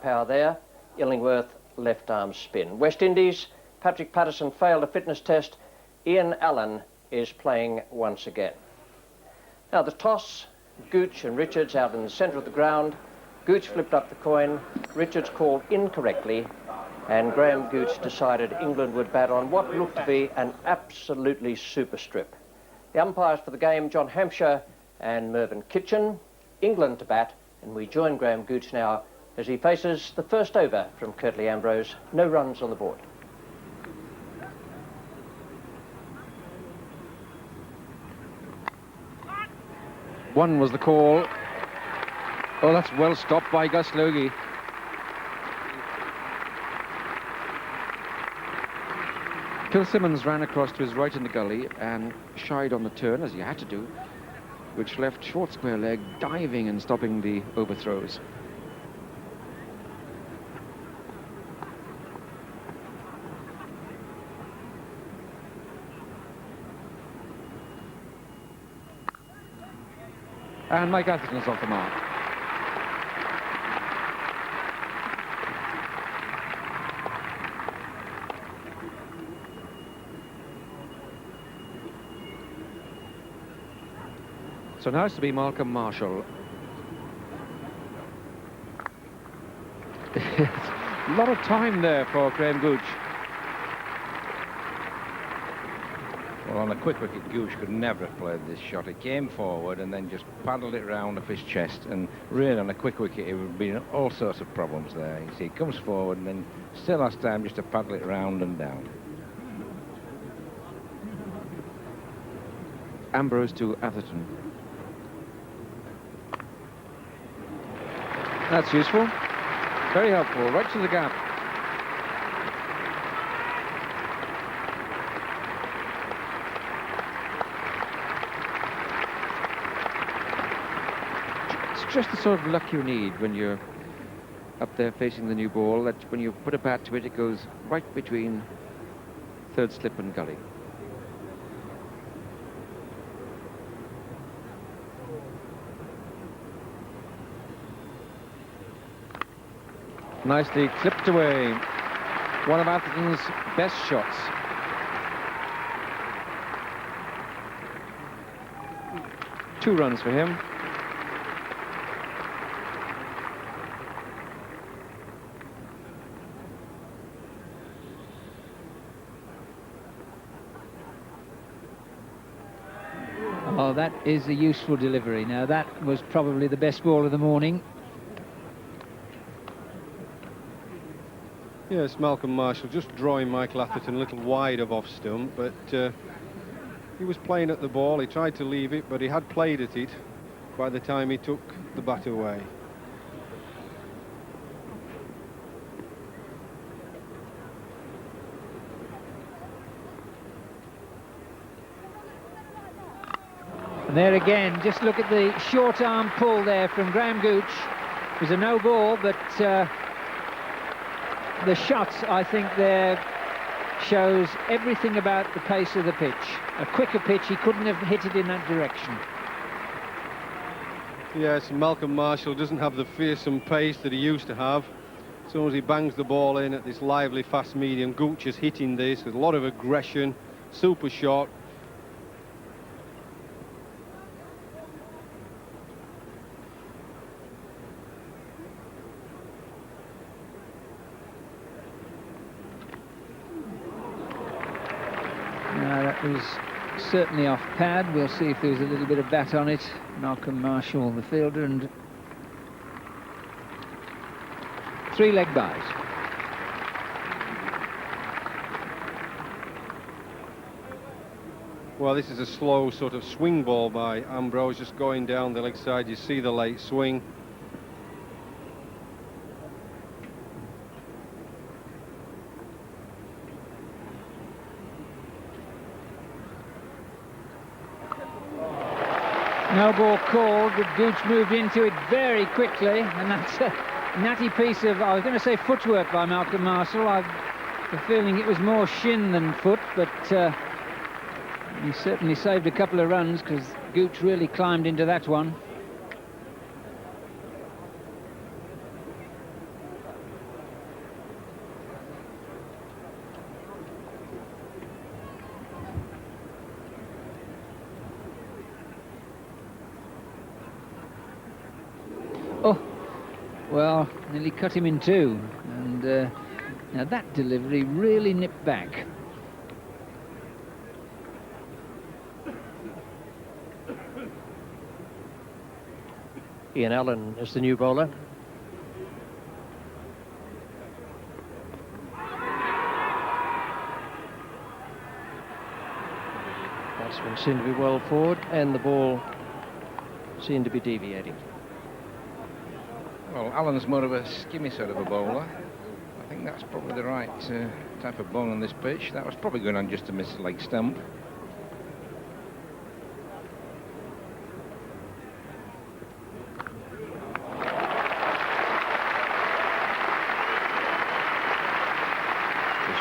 Power there, Illingworth left arm spin. West Indies, Patrick Patterson failed a fitness test. Ian Allen is playing once again. Now the toss, Gooch and Richards out in the centre of the ground. Gooch flipped up the coin, Richards called incorrectly, and Graham Gooch decided England would bat on what looked to be an absolutely super strip. The umpires for the game, John Hampshire and Mervyn Kitchen. England to bat, and we join Graham Gooch now as he faces the first over from Curtly Ambrose. No runs on the board. One was the call. Oh, that's well stopped by Gus Logie. Phil Simmons ran across to his right in the gully and shied on the turn, as he had to do, which left short square leg diving and stopping the overthrows. And Mike Atherton's off the mark. So now it's to be Malcolm Marshall. A lot of time there for Graham Gooch. Well, on a quick wicket, Gooch could never have played this shot. It came forward and then just paddled it round off his chest, and really on a quick wicket it would have been all sorts of problems there. You see, he comes forward and then still has time just to paddle it round and down. Ambrose to Atherton. That's useful. Very helpful. Right to the gap. It's just the sort of luck you need when you're up there facing the new ball, that when you put a bat to it, it goes right between third slip and gully. Nicely clipped away. One of Atherton's best shots. Two runs for him. Oh, that is a useful delivery. Now, that was probably the best ball of the morning. Yes, Malcolm Marshall just drawing Michael Atherton a little wide of off stump, but he was playing at the ball. He tried to leave it, but he had played at it by the time he took the bat away. And there again, just look at the short arm pull there from Graham Gooch. It was a no ball, but the shot, I think, there shows everything about the pace of the pitch. A quicker pitch, he couldn't have hit it in that direction. Yes, Malcolm Marshall doesn't have the fearsome pace that he used to have. As soon as he bangs the ball in at this lively fast medium, Gooch is hitting this with a lot of aggression, super shot. That was certainly off pad. We'll see if there was a little bit of bat on it. Malcolm Marshall, the fielder, and three leg byes. Well, this is a slow sort of swing ball by Ambrose, just going down the leg side. You see the late swing. No ball called, but Gooch moved into it very quickly, and that's a natty piece of, I was going to say footwork by Malcolm Marshall. I've the feeling it was more shin than foot, but he certainly saved a couple of runs because Gooch really climbed into that one. Well, nearly cut him in two. And now that delivery really nipped back. Ian Allen is the new bowler. Batsman seemed to be well forward, and the ball seemed to be deviating. Well, Allen's more of a skimmy sort of a bowler. I think that's probably the right type of ball on this pitch. That was probably going on just to miss the leg stump.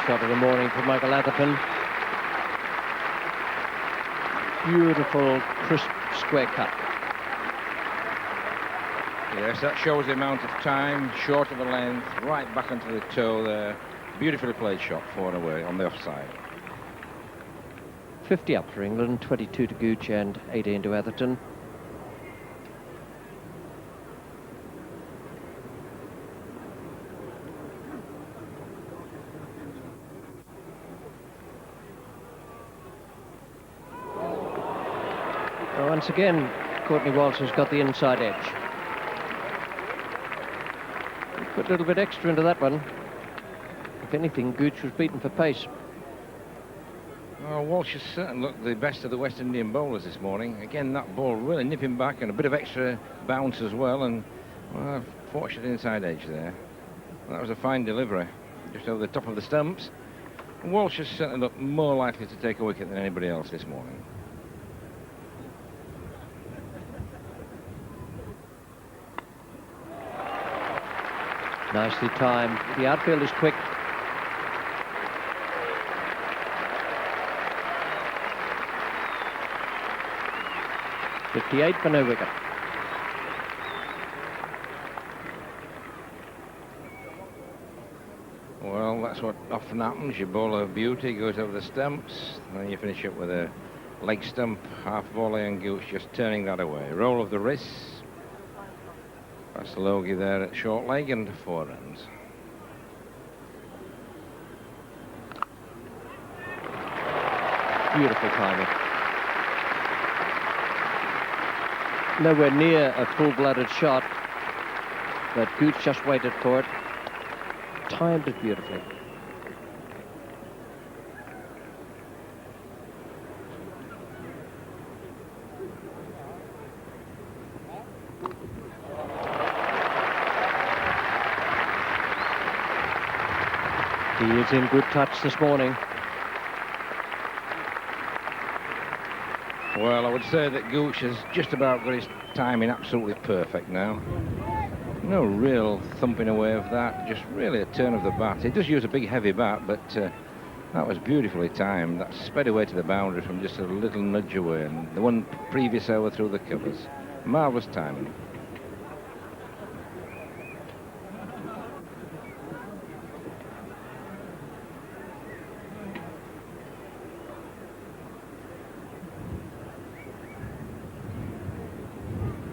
Shot of the morning for Michael Atherton. Beautiful, crisp, square cut. Yes, that shows the amount of time, short of a length, right back onto the toe there. Beautifully played shot, 4 and away on the offside. 50 up for England, 22 to Gooch and 18 to Atherton. Once again, Courtney Walsh has got the inside edge. Put a little bit extra into that one. If anything, Gooch was beaten for pace. Well, Walsh has certainly looked the best of the West Indian bowlers this morning. Again, that ball really nipping back and a bit of extra bounce as well, and well, fortunate inside edge there. That was a fine delivery, just over the top of the stumps. Walsh has certainly looked more likely to take a wicket than anybody else this morning. Nicely timed. The outfield is quick. .58 for no wicket. Well, that's what often happens. You bowl a beauty, goes over the stumps, and then you finish up with a leg stump, half volley, and Gooch just turning that away. Roll of the wrists. That's the Logie there at short leg and 4 runs. Beautiful timing. Nowhere near a full-blooded shot, but Gooch just waited for it. Timed it beautifully. He is in good touch this morning. Well, I would say that Gooch has just about got his timing absolutely perfect now. No real thumping away of that, just really a turn of the bat. He does use a big heavy bat, but that was beautifully timed. That sped away to the boundary from just a little nudge away, and the one previous over through the covers. Marvellous timing.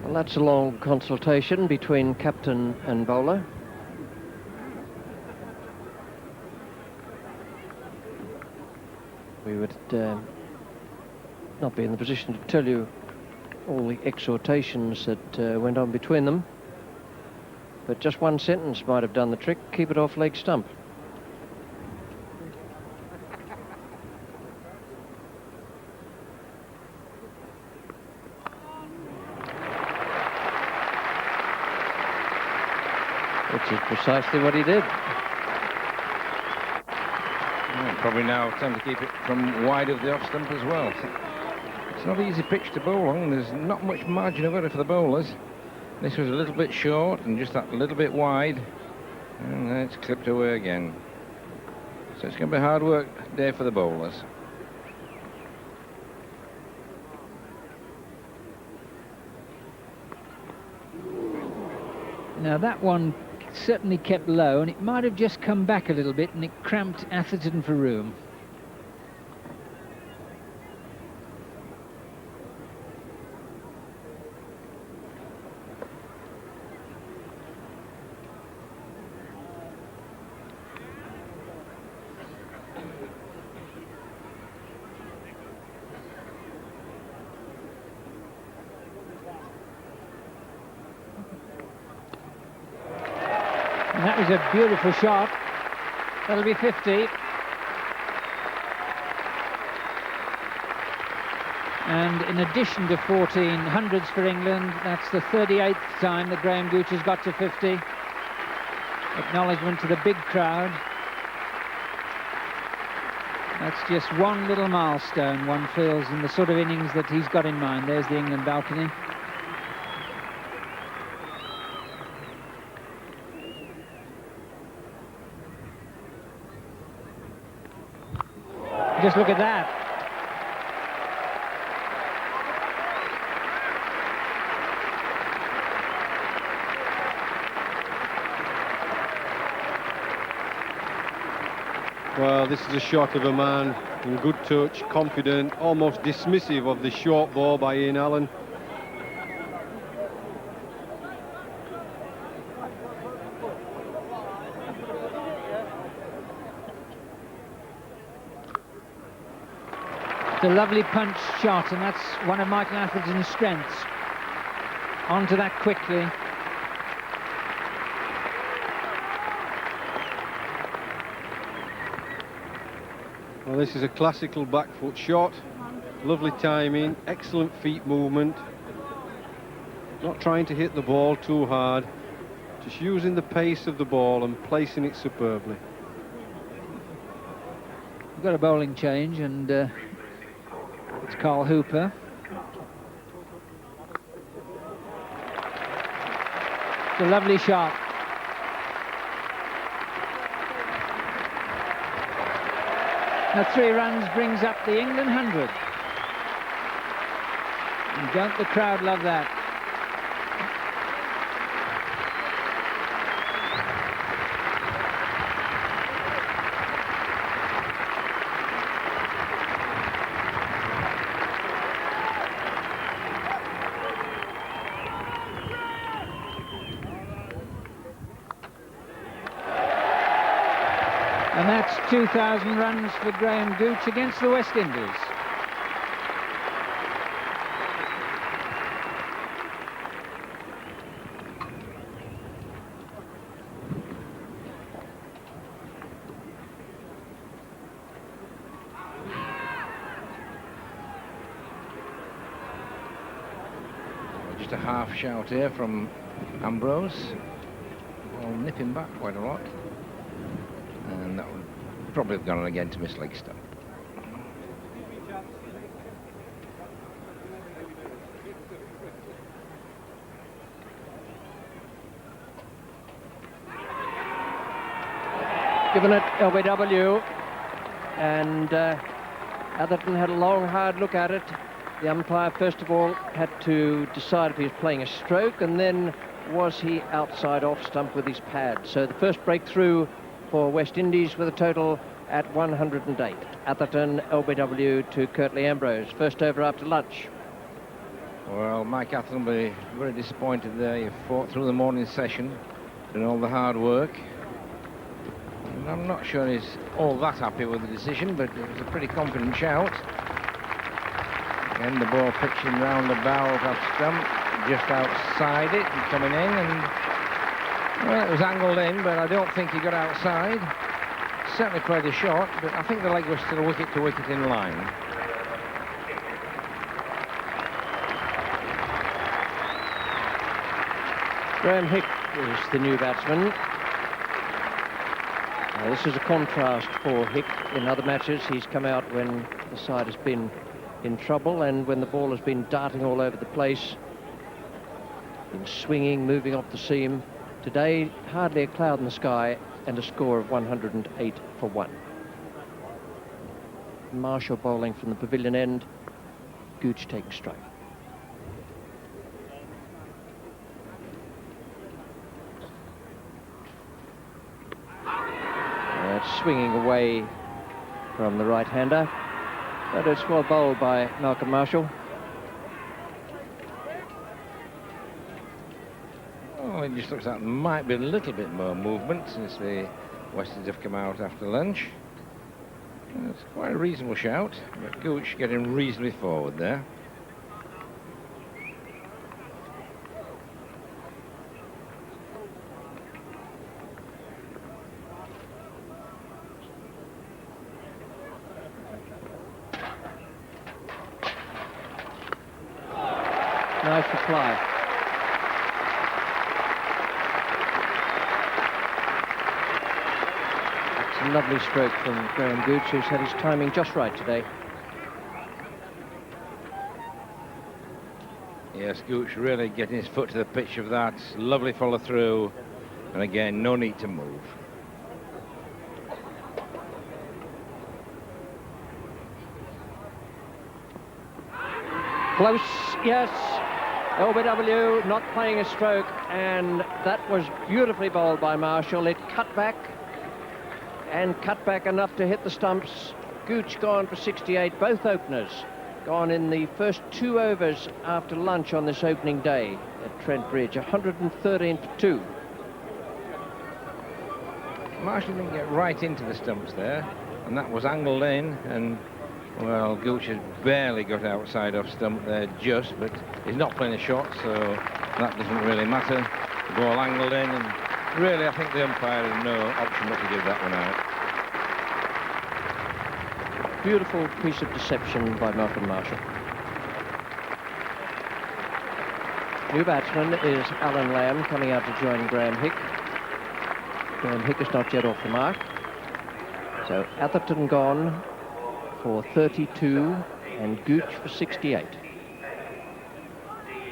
Well, that's a long consultation between captain and bowler. We would not be in the position to tell you all the exhortations that went on between them, but just one sentence might have done the trick. Keep it off leg stump. Which is precisely what he did. Yeah, probably now time to keep it from wide of the off stump as well. It's not an easy pitch to bowl on. There's not much margin of error for the bowlers. This was a little bit short and just that little bit wide, and then it's clipped away again. So it's going to be a hard work day for the bowlers. Now that one certainly kept low, and it might have just come back a little bit, and it cramped Atherton for room. And that was a beautiful shot. That'll be 50. And in addition to 14 hundreds for England, that's the 38th time that Graham Gooch has got to 50. Acknowledgement to the big crowd. That's just one little milestone, one feels, in the sort of innings that he's got in mind. There's the England balcony. Just look at that. Well, this is a shot of a man in good touch, confident, almost dismissive of the short ball by Ian Allen. It's a lovely punch shot, and that's one of Michael Atherton's strengths. Onto that quickly. Well, this is a classical back foot shot. Lovely timing, excellent feet movement. Not trying to hit the ball too hard, just using the pace of the ball and placing it superbly. We've got a bowling change, and it's Carl Hooper. It's a lovely shot. Now 3 runs brings up the England 100. And don't the crowd love that? And that's 2,000 runs for Graham Gooch against the West Indies. Just a half shout here from Ambrose. I'll nip him back quite a lot. And that would probably have gone on again to miss leg stump. Given it LBW, and Atherton had a long, hard look at it. The umpire, first of all, had to decide if he was playing a stroke, and then was he outside off stump with his pad. So the first breakthrough for West Indies with a total at 108. Atherton, LBW to Curtly Ambrose. First over after lunch. Well, Mike Atherton will be very disappointed there. You fought through the morning session, done all the hard work. And I'm not sure he's all that happy with the decision, but it was a pretty confident shout. Again, the ball pitching round the bow off stump, just outside it and coming in, and well, it was angled in, but I don't think he got outside. Certainly played a shot, but I think the leg was still wicket to wicket in line. Graham Hick is the new batsman. Now, this is a contrast for Hick. In other matches, he's come out when the side has been in trouble and when the ball has been darting all over the place, been swinging, moving off the seam. Today, hardly a cloud in the sky and a score of 108 for 1. Marshall bowling from the pavilion end. Gooch takes strike. That's swinging away from the right-hander, but it's well bowled by Malcolm Marshall. Well, it just looks like there might be a little bit more movement since the West Indies have come out after lunch. It's quite a reasonable shout, but Gooch getting reasonably forward there. Nice reply. That's a lovely stroke from Graham Gooch, who's had his timing just right today. Yes, Gooch really getting his foot to the pitch of that. Lovely follow through. And again, no need to move. Close, yes. LBW not playing a stroke, and that was beautifully bowled by Marshall. It cut back, and cut back enough to hit the stumps. Gooch gone for 68, both openers gone in the first 2 overs after lunch on this opening day at Trent Bridge, 113 for 2. Marshall didn't get right into the stumps there, and that was angled in, and well, Gooch has barely got outside off stump there just, but he's not playing a shot, so that doesn't really matter. The ball angled in, and really I think the umpire had no option but to give that one out. Beautiful piece of deception by Malcolm Marshall. New batsman is Alan Lamb, coming out to join Graham Hick. Graham Hick is not yet off the mark. So Atherton gone for 32 and Gooch for 68.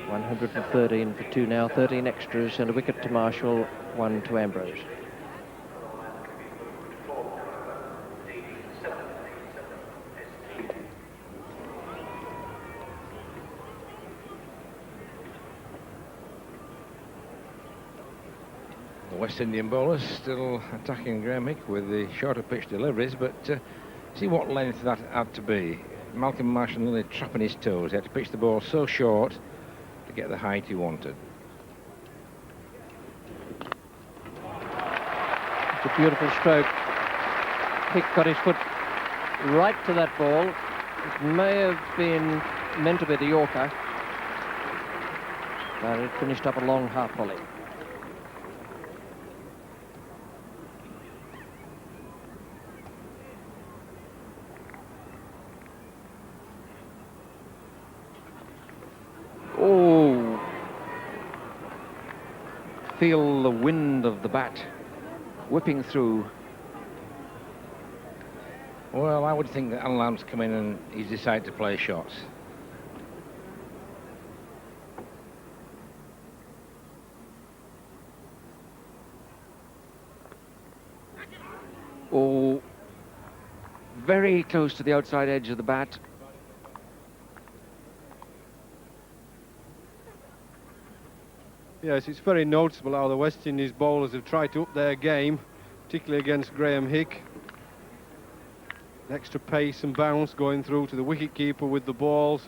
113 for 2 now, 13 extras and a wicket to Marshall, 1 to Ambrose. The West Indian bowlers still attacking Graham Hick with the shorter pitch deliveries, but see what length that had to be. Malcolm Marshall nearly trapping his toes. He had to pitch the ball so short to get the height he wanted. It's a beautiful stroke. Hick got his foot right to that ball. It may have been meant to be the Yorker, but it finished up a long half volley. Oh, feel the wind of the bat whipping through. Well, I would think that Alan Lamb's come in and he's decided to play shots. Oh, very close to the outside edge of the bat. Yes, it's very noticeable how the West Indies bowlers have tried to up their game, particularly against Graham Hick. Extra pace and bounce going through to the wicket-keeper with the balls.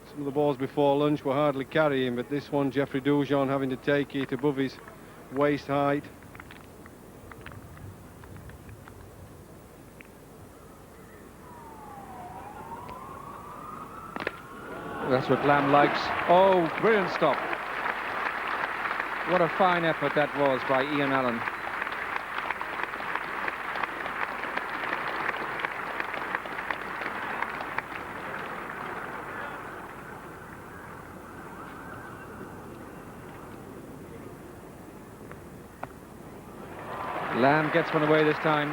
Some of the balls before lunch were hardly carrying, but this one, Geoffrey Doujon having to take it above his waist height. That's what Lamb likes. Oh, brilliant stop. What a fine effort that was by Ian Allen. Lamb gets one away this time.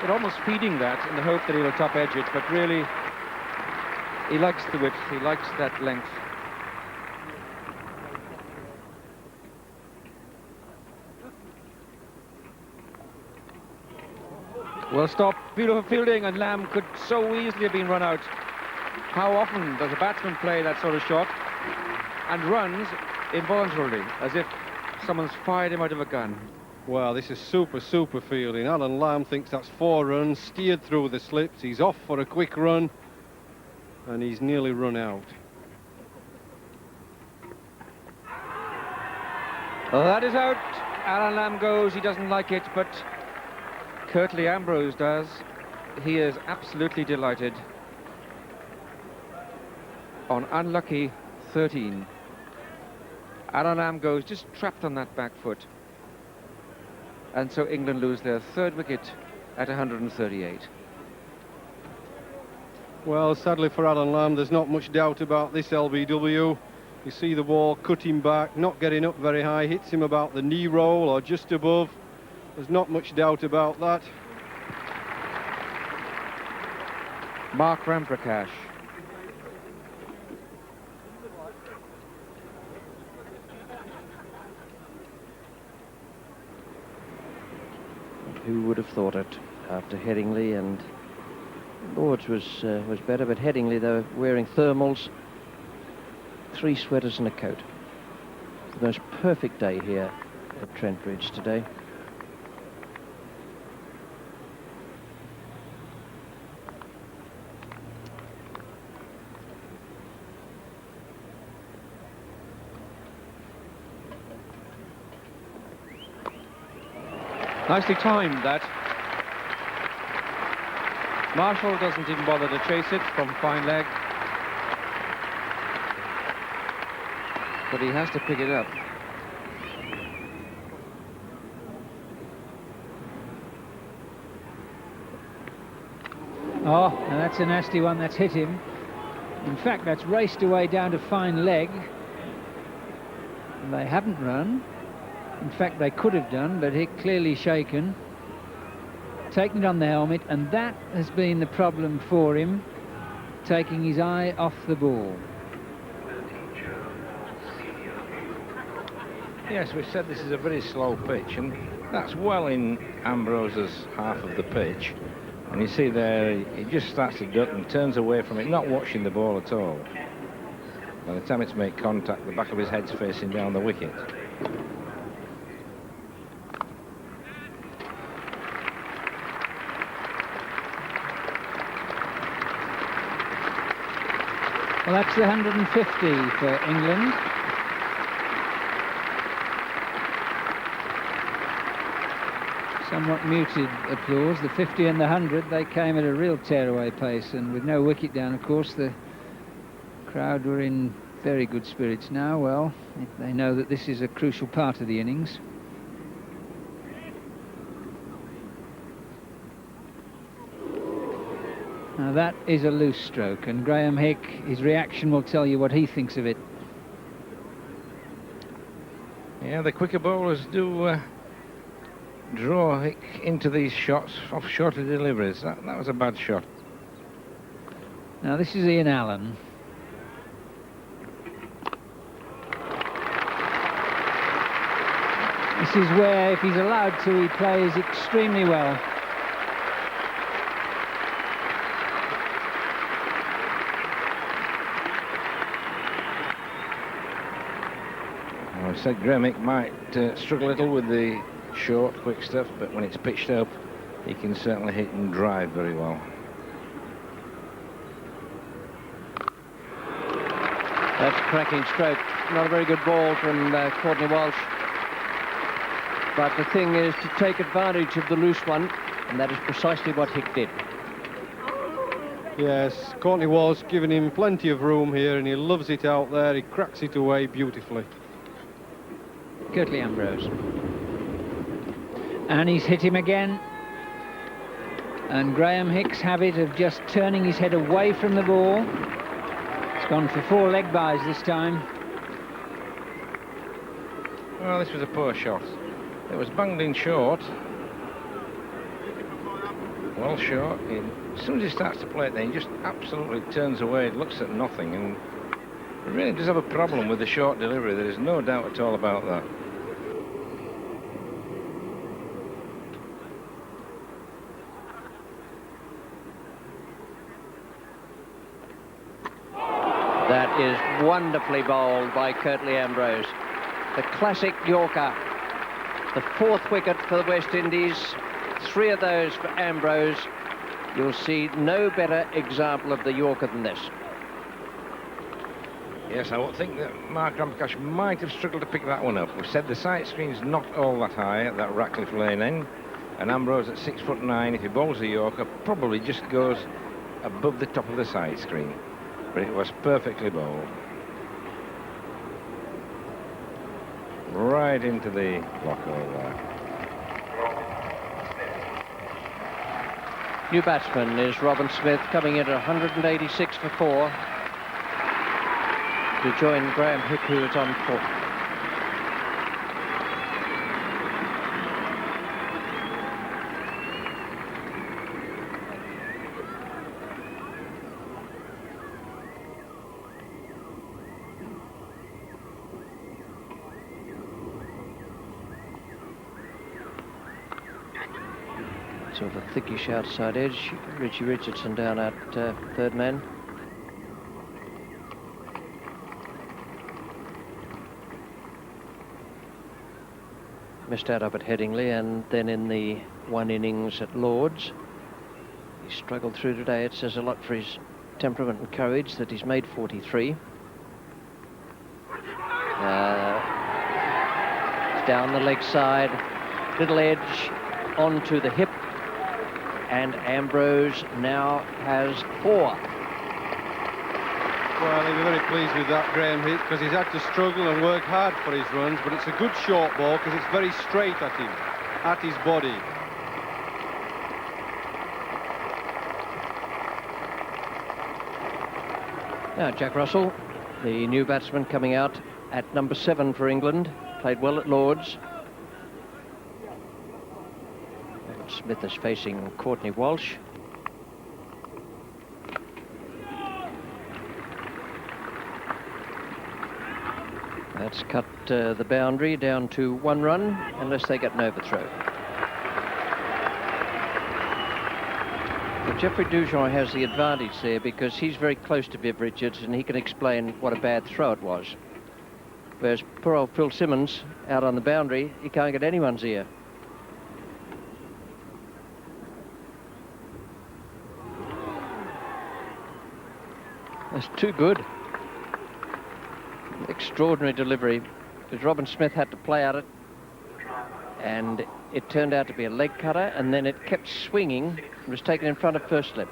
They're almost feeding that in the hope that he'll top edge it, but really he likes the width, he likes that length. Well stopped, beautiful fielding, and Lamb could so easily have been run out. How often does a batsman play that sort of shot and runs involuntarily, as if someone's fired him out of a gun? Well, this is super fielding. Alan Lamb thinks that's 4 runs, steered through the slips, he's off for a quick run, and he's nearly run out. Well, that is out. Alan Lamb goes, he doesn't like it, but Curtly Ambrose does. He is absolutely delighted. On unlucky 13. Alan Lamb goes just trapped on that back foot. And so England lose their 3rd wicket at 138. Well, sadly for Alan Lamb, there's not much doubt about this LBW. You see the ball cutting back, not getting up very high, hits him about the knee roll or just above. There's not much doubt about that. Mark Ramprakash. Who would have thought it after Headingley? And Lords was better, but Headingley, they were wearing thermals, 3 sweaters and a coat. The most perfect day here at Trent Bridge today. Nicely timed, that. Marshall doesn't even bother to chase it from fine leg. But he has to pick it up. Oh, now that's a nasty one. That's hit him. In fact, that's raced away down to fine leg. And they haven't run. In fact, they could have done, but hit clearly shaken. Taking it on the helmet, and that has been the problem for him, taking his eye off the ball. Yes, we said this is a very slow pitch, and that's well in Ambrose's half of the pitch. And you see there, he just starts to duck and turns away from it, not watching the ball at all. By the time it's made contact, the back of his head's facing down the wicket. Well, that's the 150 for England. Somewhat muted applause. The 50 and the 100, they came at a real tearaway pace, and with no wicket down, of course, the crowd were in very good spirits now. Well, they know that this is a crucial part of the innings. Now that is a loose stroke, and Graham Hick, his reaction will tell you what he thinks of it. Yeah, the quicker bowlers do draw Hick into these shots off shorter deliveries. That was a bad shot. Now this is Ian Allen. This is where, if he's allowed to, he plays extremely well. I said Graham Hick might struggle a little with the short, quick stuff, but when it's pitched up, he can certainly hit and drive very well. That's a cracking stroke. Not a very good ball from Courtney Walsh. But the thing is to take advantage of the loose one, and that is precisely what Hick did. Yes, Courtney Walsh giving him plenty of room here, and he loves it out there. He cracks it away beautifully. Curtly Ambrose. And he's hit him again. And Graham Hick's habit of just turning his head away from the ball. It's gone for 4 leg byes this time. Well, this was a poor shot. It was banged in short. Well short. As soon as he starts to play it, then he just absolutely turns away, looks at nothing, and he really does have a problem with the short delivery. There is no doubt at all about that. That is wonderfully bowled by Curtly Ambrose. The classic Yorker. The 4th wicket for the West Indies. 3 of those for Ambrose. You'll see no better example of the Yorker than this. Yes, I would think that Mark Ramprakash might have struggled to pick that one up. We've said the sight screen's not all that high at that Ratcliffe Lane end, and Ambrose at 6'9", if he bowls a Yorker, probably just goes above the top of the side screen. But it was perfectly bowled. Right into the block over there. New batsman is Robin Smith, coming in at 186 for 4. to join Graham Hick, who is on 4th. Sort of a thickish outside edge. Richie Richardson down at third man. Missed out up at Headingley, and then in the one innings at Lord's. He struggled through today. It says a lot for his temperament and courage that he's made 43. Down the leg side, little edge onto the hip. And Ambrose now has 4. Well, he'll be very pleased with that, Graham Hick, because he's had to struggle and work hard for his runs, but it's a good short ball because it's very straight at him, at his body. Now, Jack Russell, the new batsman coming out at number 7 for England, played well at Lord's. Smith is facing Courtney Walsh. That's cut the boundary down to 1 run, unless they get an overthrow. But Geoffrey Dujon has the advantage there because he's very close to Viv Richards and he can explain what a bad throw it was. Whereas poor old Phil Simmons out on the boundary, he can't get anyone's ear. That's too good. Extraordinary delivery, because Robin Smith had to play at it, and it turned out to be a leg cutter, and then it kept swinging and was taken in front of first slip.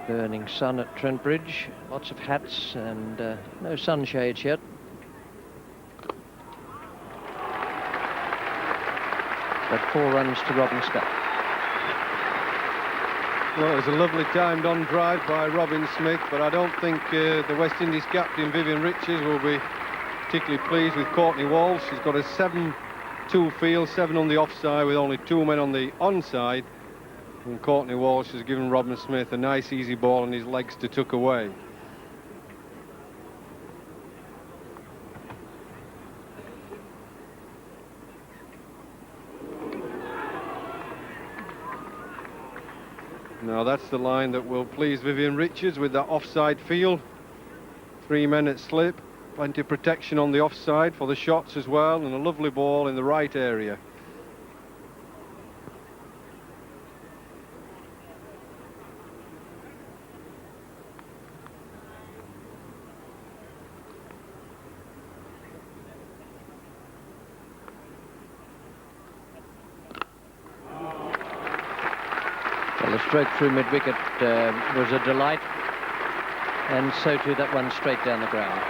Burning sun at Trent Bridge, lots of hats, and no sunshades yet. But 4 runs to Robin Scott. Well, it was a lovely timed on drive by Robin Smith, but I don't think the West Indies captain Vivian Richards will be particularly pleased with Courtney Walsh. She's got a 7-2 field, 7 on the offside with only 2 men on the onside. And Courtney Walsh has given Robin Smith a nice easy ball and his legs to tuck away. Now that's the line that will please Vivian Richards with that offside field. 3 men at slip, plenty of protection on the offside for the shots as well, and a lovely ball in the right area. The stroke through mid-wicket was a delight, and so too that one straight down the ground.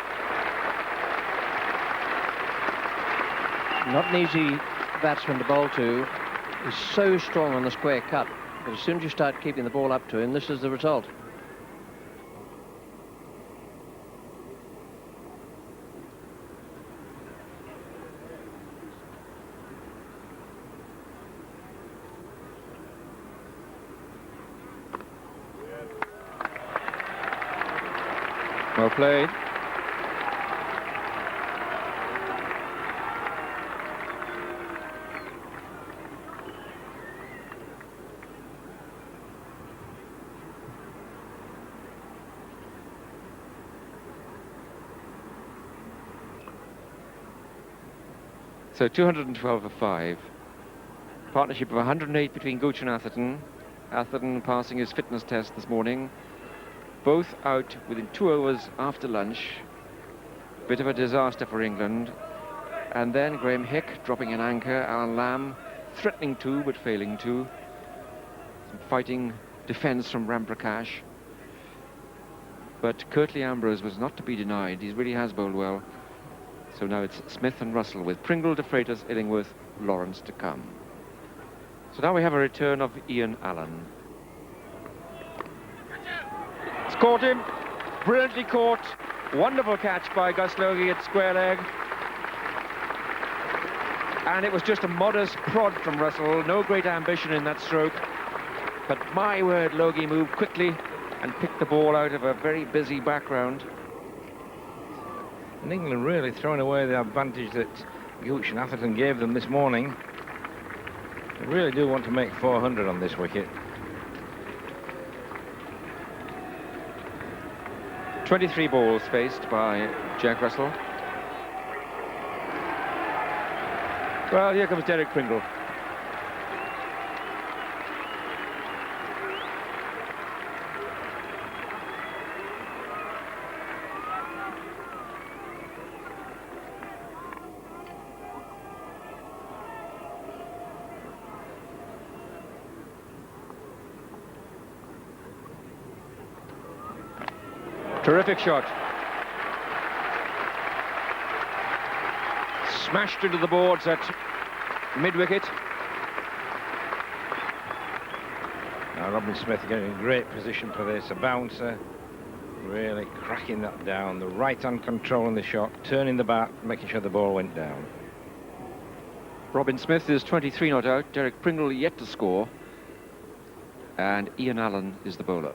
Not an easy batsman to bowl to. He's so strong on the square cut, but as soon as you start keeping the ball up to him, this is the result. Well played. So 212 for 5. Partnership of 108 between Gooch and Atherton. Atherton passing his fitness test this morning. Both out within 2 overs after lunch. Bit of a disaster for England. And then Graham Hick dropping an anchor. Alan Lamb threatening to, but failing to. Some fighting defence from Ram Prakash. But Curtly Ambrose was not to be denied. He really has bowled well. So now it's Smith and Russell with Pringle, De Freitas, Illingworth, Lawrence to come. So now we have a return of Ian Allen. It's caught him, brilliantly caught, Wonderful catch by Gus Logie at square leg. And it was just a modest prod from Russell. No great ambition in that stroke. But my word, Logie moved quickly and picked the ball out of a very busy background. And England really throwing away the advantage that Gooch and Atherton gave them this morning. They really do want to make 400 on this wicket. 23 balls faced by Jack Russell. Well, here comes Derek Pringle. Terrific shot. Smashed into the boards at mid-wicket. Now Robin Smith getting in great position for this. A bouncer, really cracking that down. The right hand controlling the shot, turning the bat, making sure the ball went down. Robin Smith is 23 not out. Derek Pringle yet to score. And Ian Allen is the bowler.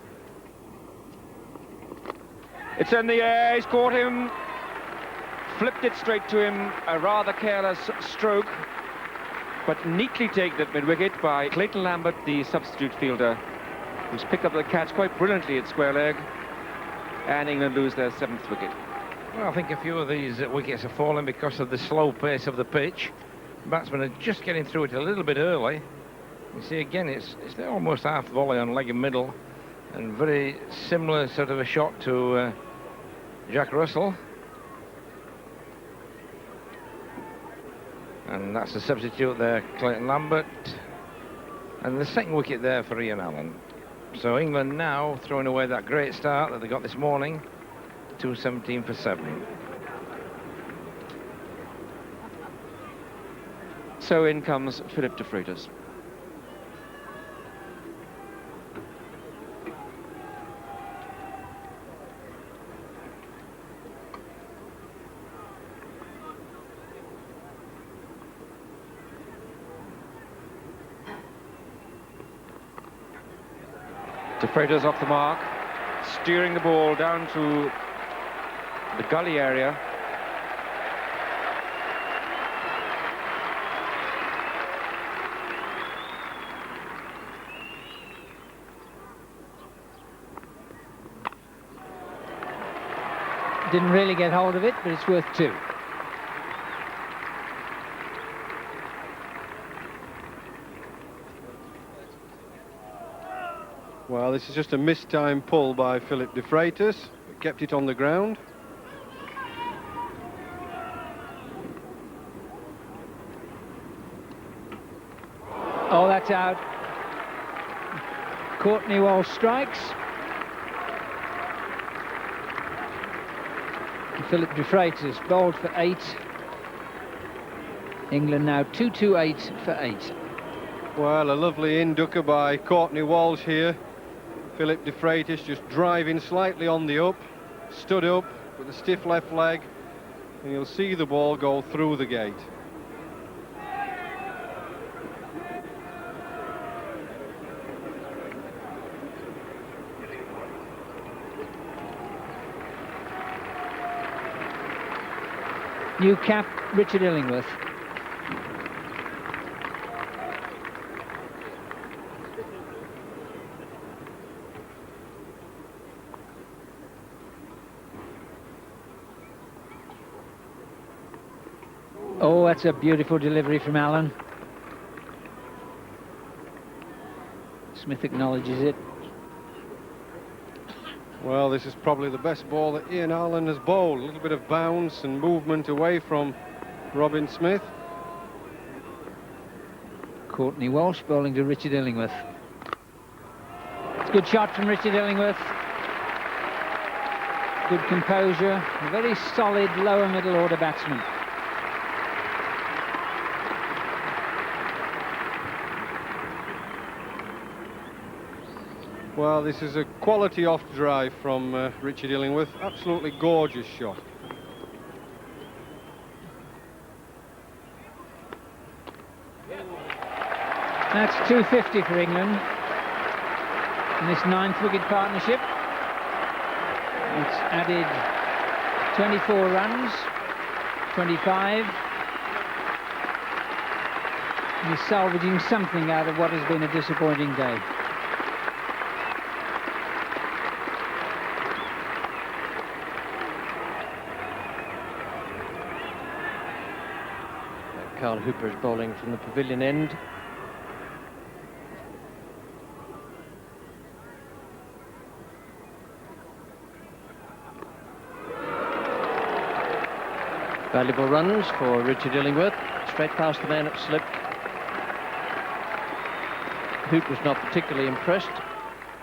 It's in the air, he's caught him, flipped it straight to him, a rather careless stroke, but neatly taken at mid-wicket by Clayton Lambert, the substitute fielder, who's picked up the catch quite brilliantly at square leg, and England lose their 7th wicket. Well, I think a few of these wickets are falling because of the slow pace of the pitch. Batsmen are just getting through it a little bit early. You see, again, it's almost half volley on leg and middle, and very similar sort of a shot to Jack Russell. And that's the substitute there, Clayton Lambert. And the second wicket there for Ian Allen. So England now throwing away that great start that they got this morning. 217 for 7. So in comes Philip de Freitas. De Freitas off the mark, steering the ball down to the gully area. Didn't really get hold of it, but it's worth 2. Well, this is just a mistimed pull by Philip de Freitas. Kept it on the ground. Oh, that's out. Courtney Walsh strikes. And Philip de Freitas bowled for 8. England now 228 for 8. Well, a lovely in-ducker by Courtney Walsh here. Philip de Freitas just driving slightly on the up, stood up with a stiff left leg, and you'll see the ball go through the gate. New cap, Richard Illingworth. Oh, that's a beautiful delivery from Allen. Smith acknowledges it. Well, this is probably the best ball that Ian Allen has bowled. A little bit of bounce and movement away from Robin Smith. Courtney Walsh bowling to Richard Illingworth. It's a good shot from Richard Illingworth. Good composure. A very solid lower middle order batsman. Well, this is a quality off drive from Richard Illingworth. Absolutely gorgeous shot. That's 250 for England in this 9th wicket partnership. It's added 24 runs, 25. He's salvaging something out of what has been a disappointing day. Carl Hooper is bowling from the pavilion end. Valuable runs for Richard Illingworth. Straight past the man at slip. Hoop was not particularly impressed.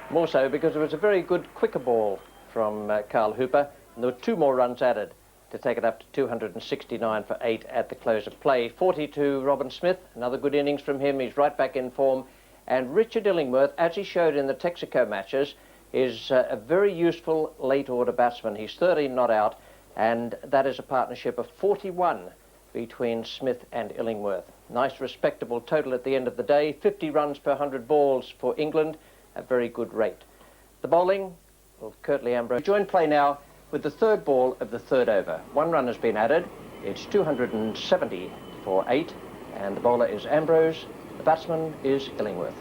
More so because it was a very good quicker ball from Carl Hooper. And there were 2 more runs added to take it up to 269 for 8 at the close of play. 42 Robin Smith, another good innings from him. He's right back in form. And Richard Illingworth, as he showed in the Texaco matches, is a very useful late order batsman. He's 13 not out, and that is a partnership of 41 between Smith and Illingworth. Nice respectable total at the end of the day. 50 runs per 100 balls for England, a very good rate. The bowling of Curtly Ambrose. We join play now with the 3rd ball of the 3rd over. 1 run has been added. It's 270 for 8, and the bowler is Ambrose. The batsman is Illingworth.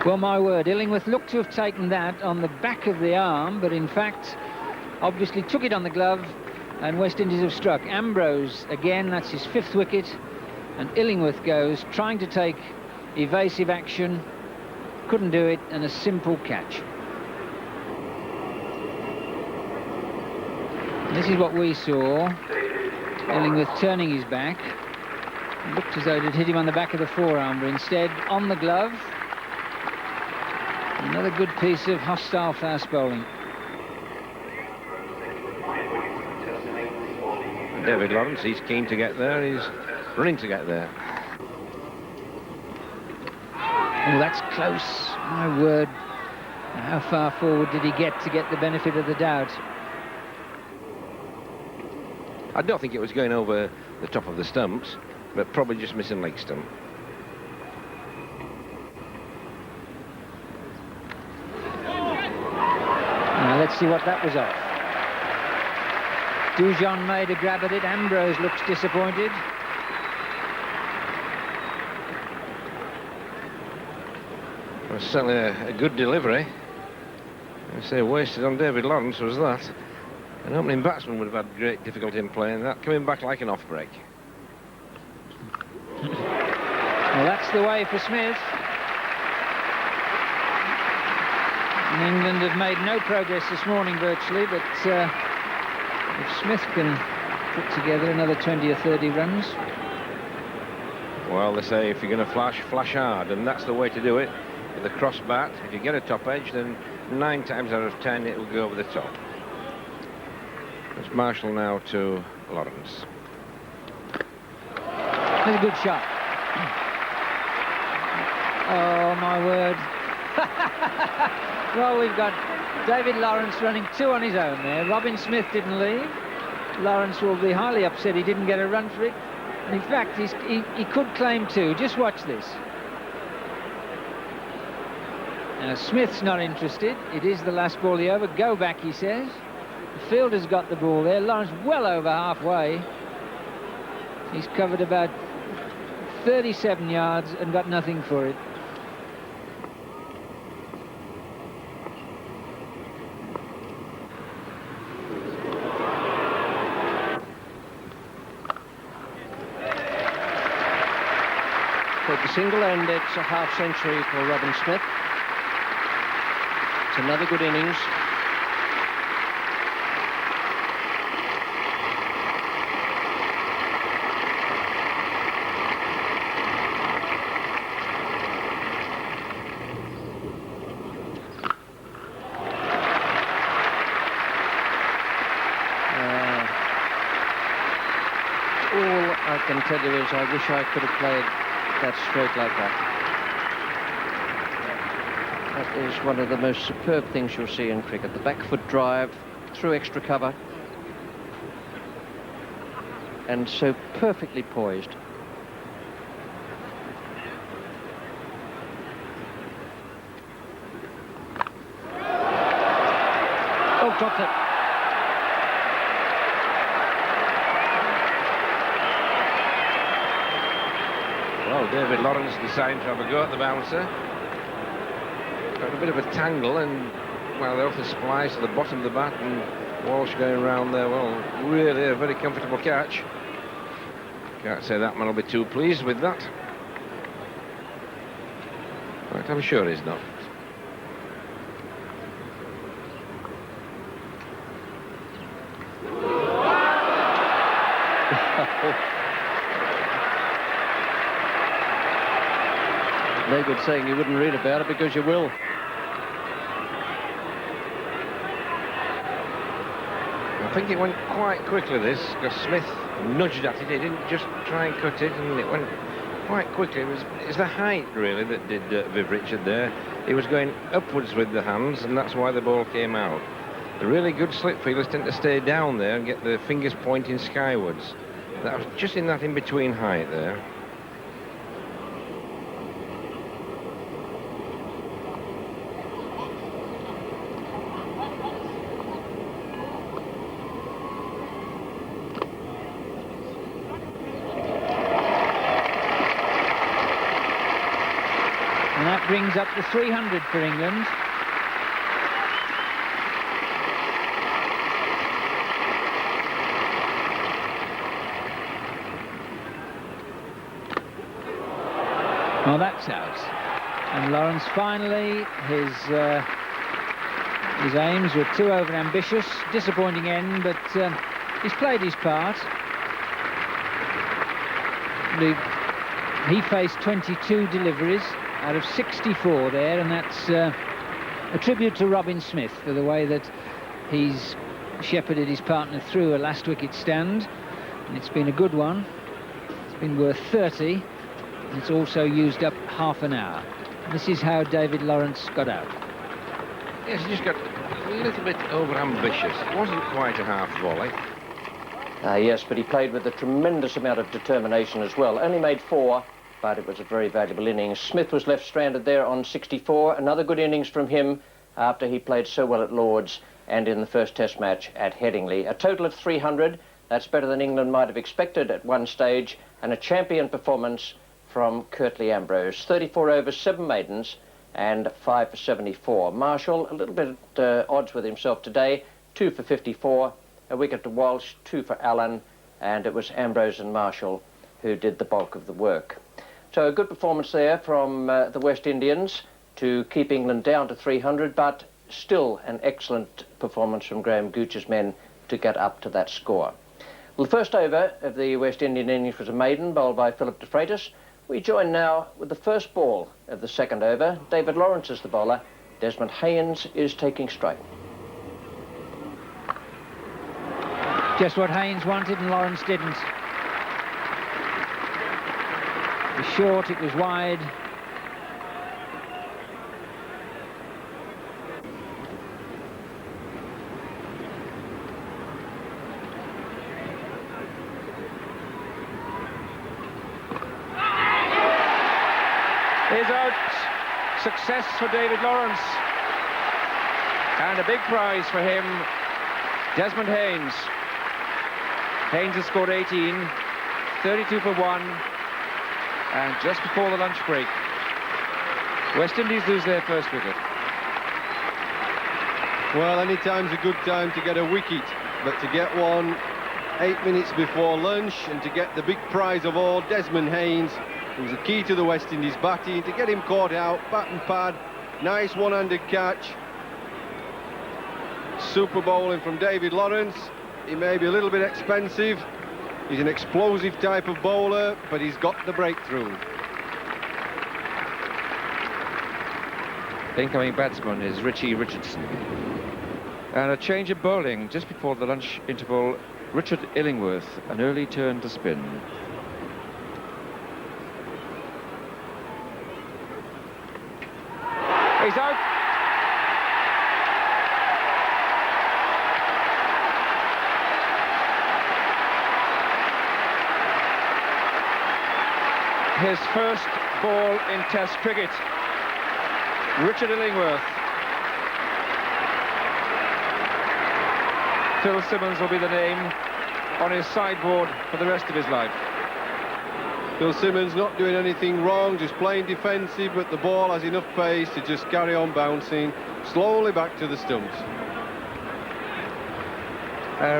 Well, my word, Illingworth looked to have taken that on the back of the arm, but in fact, obviously took it on the glove, and West Indies have struck. Ambrose, again, that's his 5th wicket, and Illingworth goes, trying to take evasive action, couldn't do it, and a simple catch. And this is what we saw, Illingworth turning his back. It looked as though it had hit him on the back of the forearm, but instead on the glove. Another good piece of hostile fast bowling. David Lawrence, he's keen to get there, he's running to get there. Oh, that's close, my word. How far forward did he get to get the benefit of the doubt? I don't think it was going over the top of the stumps, but probably just missing leg stump. Now let's see what that was off. Dujon made a grab at it. Ambrose looks disappointed. It was certainly a good delivery. I say wasted on David Lawrence was that. An opening batsman would have had great difficulty in playing that, coming back like an off break. Well, that's the way for Smith. And England have made no progress this morning virtually, but if Smith can put together another 20 or 30 runs. Well, they say if you're going to flash hard, and that's the way to do it. With a cross bat, if you get a top edge, then 9 times out of 10 it will go over the top. It's Marshall now to Lawrence. That's a good shot. Oh, my word. Well, we've got David Lawrence running 2 on his own there. Robin Smith didn't leave. Lawrence will be highly upset he didn't get a run for it. And in fact, he could claim 2. Just watch this. Now, Smith's not interested. It is the last ball of the over. Go back, he says. The fielder's got the ball there. Lawrence well over halfway. He's covered about 37 yards and got nothing for it. Take the single, and it's a half century for Robin Smith. It's another good innings. All I can tell you is I wish I could have played that stroke like that. That is one of the most superb things you'll see in cricket. The back foot drive through extra cover. And so perfectly poised. Oh, dropped it. Well, David Lawrence decided to have a go at the bouncer. Got a bit of a tangle, and well, they're off the splice to the bottom of the bat, and Walsh going around there. Well, really a very comfortable catch. Can't say that man will be too pleased with that. But I'm sure he's not. No good saying you wouldn't read about it, because you will. I think it went quite quickly, this, because Smith nudged at it. He didn't just try and cut it, and it went quite quickly. It's the height, really, that did Viv Richard there. He was going upwards with the hands, and that's why the ball came out. The really good slip fielders tend to stay down there and get the fingers pointing skywards. That was just in that in-between height there. And that brings up the 300 for England. Well, that's out. And Lawrence finally, his aims were too over-ambitious. Disappointing end, but he's played his part. He faced 22 deliveries out of 64 there, and that's a tribute to Robin Smith for the way that he's shepherded his partner through a last wicket stand. And it's been a good one. It's been worth 30. And it's also used up half an hour. This is how David Lawrence got out. Yes, he just got a little bit over-ambitious. It wasn't quite a half volley. Yes, but he played with a tremendous amount of determination as well. Only made 4, but it was a very valuable innings. Smith was left stranded there on 64. Another good innings from him after he played so well at Lord's and in the first Test match at Headingley. A total of 300. That's better than England might have expected at one stage, and a champion performance from Curtly Ambrose. 34 overs, 7 maidens, and 5 for 74. Marshall, a little bit at odds with himself today. 2 for 54, a wicket to Walsh, 2 for Allen, and it was Ambrose and Marshall who did the bulk of the work. So a good performance there from the West Indians to keep England down to 300, but still an excellent performance from Graham Gooch's men to get up to that score. Well, the first over of the West Indian innings was a maiden, bowled by Philip de Freitas. We join now with the first ball of the second over. David Lawrence is the bowler. Desmond Haynes is taking strike. Just what Haynes wanted and Lawrence didn't. It was short, it was wide. Is out. Success for David Lawrence. And a big prize for him, Desmond Haynes. Haynes has scored 18, 32 for 1, and just before the lunch break, West Indies lose their first wicket. Well, any time's a good time to get a wicket, but to get one 8 minutes before lunch and to get the big prize of all, Desmond Haynes, who's the key to the West Indies batting, to get him caught out, bat and pad, nice one-handed catch. Super bowling from David Lawrence. He may be a little bit expensive. He's an explosive type of bowler, but he's got the breakthrough. Incoming batsman is Richie Richardson. And a change of bowling just before the lunch interval. Richard Illingworth, an early turn to spin. his first ball in Test cricket. Richard Illingworth. Phil Simmons will be the name on his sideboard for the rest of his life. Phil Simmons not doing anything wrong, just playing defensive, but the ball has enough pace to just carry on bouncing slowly back to the stumps.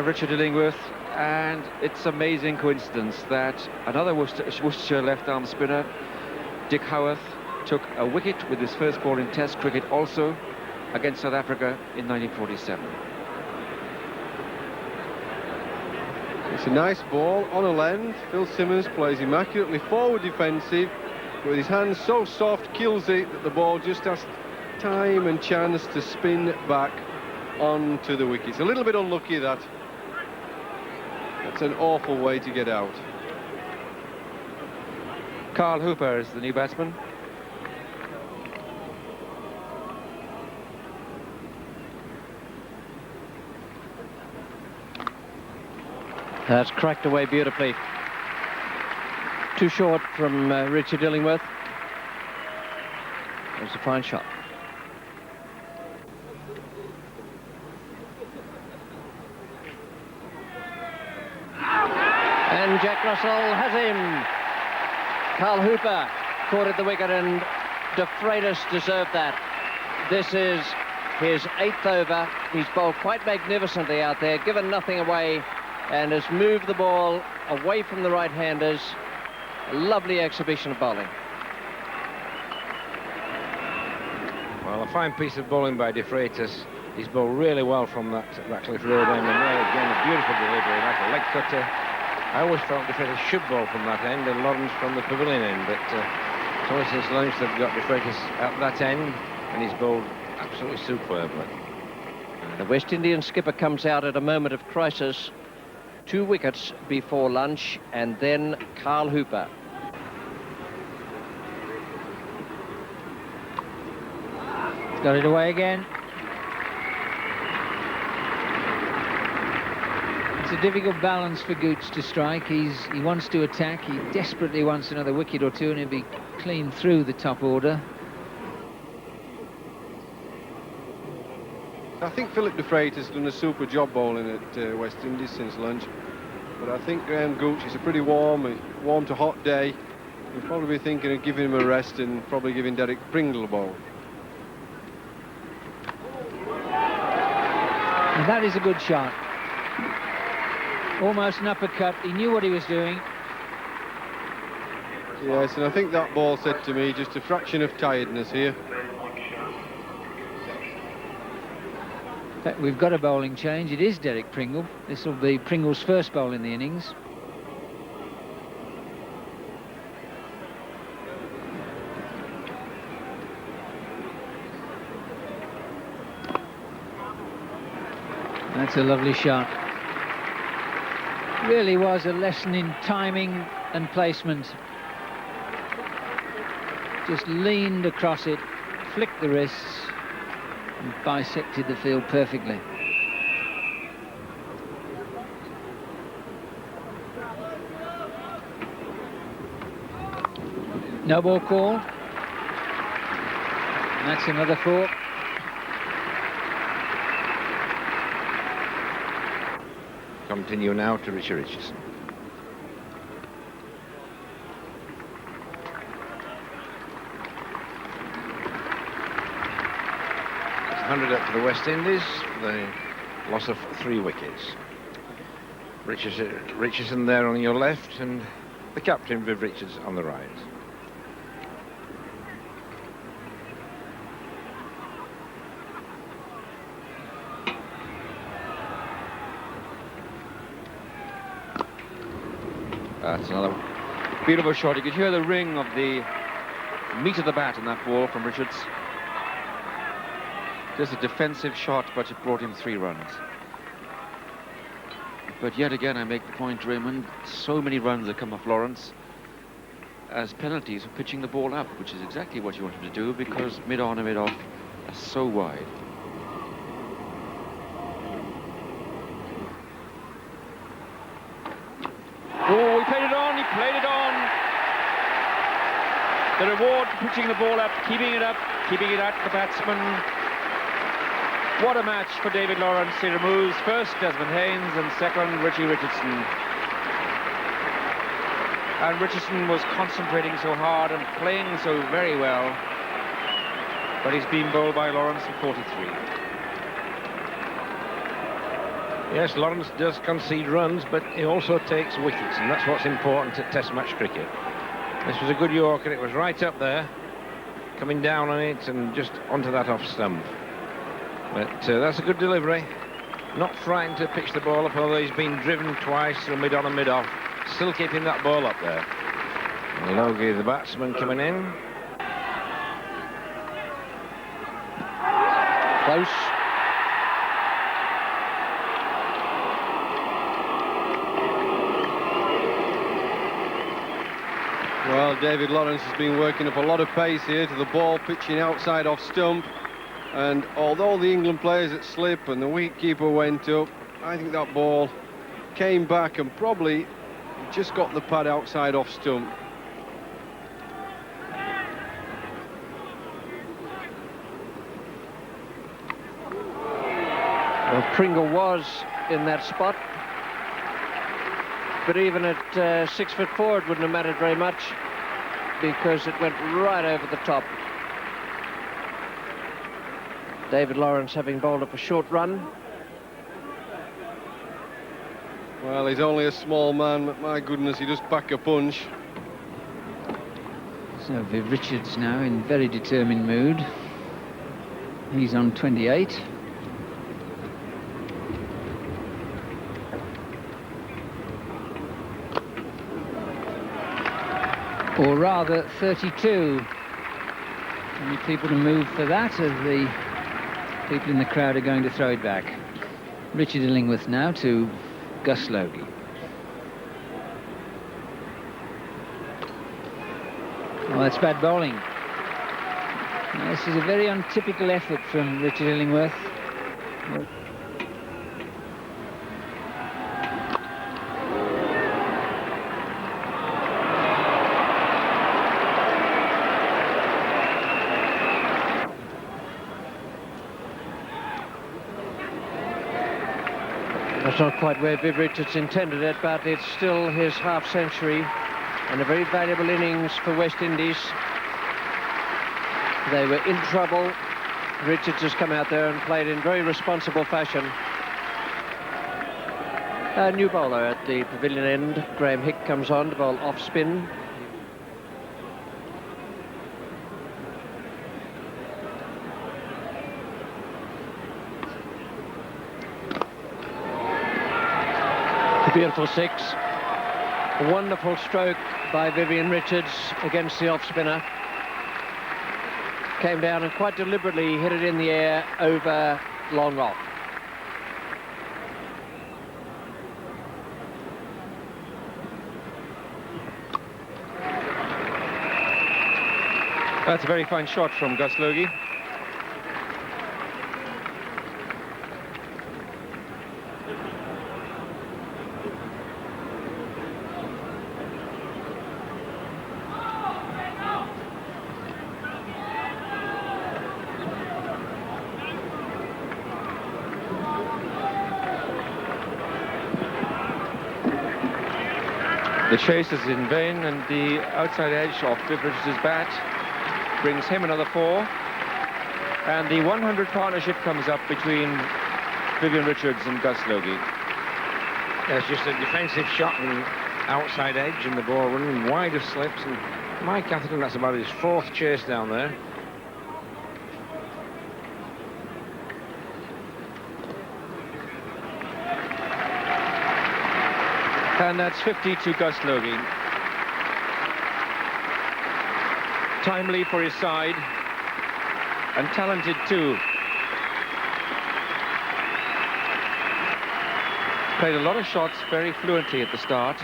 Richard Illingworth, and it's amazing coincidence that another Worcestershire left-arm spinner, Dick Howarth, took a wicket with his first ball in Test cricket also against South Africa in 1947. It's a nice ball on a length. Phil Simmons plays immaculately forward defensive, but with his hands so soft, kills it, that the ball just has time and chance to spin back onto the wicket. It's a little bit unlucky that. That's an awful way to get out. Carl Hooper is the new batsman. That's cracked away beautifully. Too short from Richard Illingworth. It was a fine shot. And Jack Russell has him. Carl Hooper caught at the wicket, and De Freitas deserved that. This is his 8th over. He's bowled quite magnificently out there, given nothing away, and has moved the ball away from the right-handers. A lovely exhibition of bowling. Well, a fine piece of bowling by De Freitas. He's bowled really well from that Ratcliffe Road end, and there again a beautiful delivery, like a leg cutter. I always felt De Freitas should bowl from that end and Lawrence from the pavilion end, but it's only since lunch they've got De Freitas at that end, and he's bowled absolutely superbly. The West Indian skipper comes out at a moment of crisis. 2 wickets before lunch, and then Carl Hooper. Got it away again. It's a difficult balance for Gooch to strike. He wants to attack. He desperately wants another wicket or two, and he'll be clean through the top order. I think Philip De Freitas has done a super job bowling at West Indies since lunch. But I think Graham Gooch, it's a pretty warm to hot day. He'll probably be thinking of giving him a rest and probably giving Derek Pringle a bowl. And that is a good shot. Almost an uppercut. He knew what he was doing. Yes, and I think that ball said to me, just a fraction of tiredness here. In fact, we've got a bowling change. It is Derek Pringle. This will be Pringle's first bowl in the innings. That's a lovely shot. Really was a lesson in timing and placement. Just leaned across it, flicked the wrists, and bisected the field perfectly. No ball call. And that's another 4. Continue now to Richard Richardson. It's 100 up for the West Indies, the loss of 3 wickets. Richardson there on your left, and the captain, Viv Richards, on the right. That's another beautiful shot. You could hear the ring of the meat of the bat in that ball from Richards. Just a defensive shot, but it brought him 3 runs. But yet again, I make the point, Raymond, so many runs that come off Lawrence as penalties for pitching the ball up, which is exactly what you want him to do, because mid-on and mid-off are so wide. Oh, he played it on, The reward for pitching the ball up, keeping it at the batsman. What a match for David Lawrence. He removes first Desmond Haynes and second Richie Richardson. And Richardson was concentrating so hard and playing so very well. But he's been bowled by Lawrence for 43. Yes, Lawrence does concede runs, but he also takes wickets, and that's what's important at Test match cricket. This was a good Yorker. It was right up there, coming down on it and just onto that off stump. But that's a good delivery. Not frightened to pitch the ball up, although he's been driven twice through mid-on and mid-off. Still keeping that ball up there. Logie, the batsman, coming in. Close. Well, David Lawrence has been working up a lot of pace here to the ball, pitching outside off stump. And although the England players at slip and the wicketkeeper went up, I think that ball came back and probably just got the pad outside off stump. Well, Pringle was in that spot, but even at 6 foot four, it wouldn't have mattered very much because it went right over the top. David Lawrence having bowled up a short run. Well, he's only a small man, but my goodness, he does pack a punch. So Viv Richards now in very determined mood. He's on 28. Or rather 32. Only people to move for that as the people in the crowd are going to throw it back. Richard Illingworth now to Gus Logie. Oh, that's bad bowling. Now, this is a very untypical effort from Richard Illingworth. That's not quite where Viv Richards intended it, but it's still his half-century and a very valuable innings for West Indies. They were in trouble. Richards has come out there and played in very responsible fashion. A new bowler at the pavilion end. Graham Hick comes on to bowl off spin. Beautiful six. A wonderful stroke by Vivian Richards against the off-spinner. Came down and quite deliberately hit it in the air over long off. That's a very fine shot from Gus Logie. The chase is in vain, and the outside edge of Viv Richards' bat brings him another 4. And the 100 partnership comes up between Vivian Richards and Gus Logie. It's just a defensive shot and outside edge, and the ball running wide of slips. And Mike Atherton, that's about his 4th chase down there. And that's 50 to Gus Logie. Timely for his side, and talented too. Played a lot of shots very fluently at the start.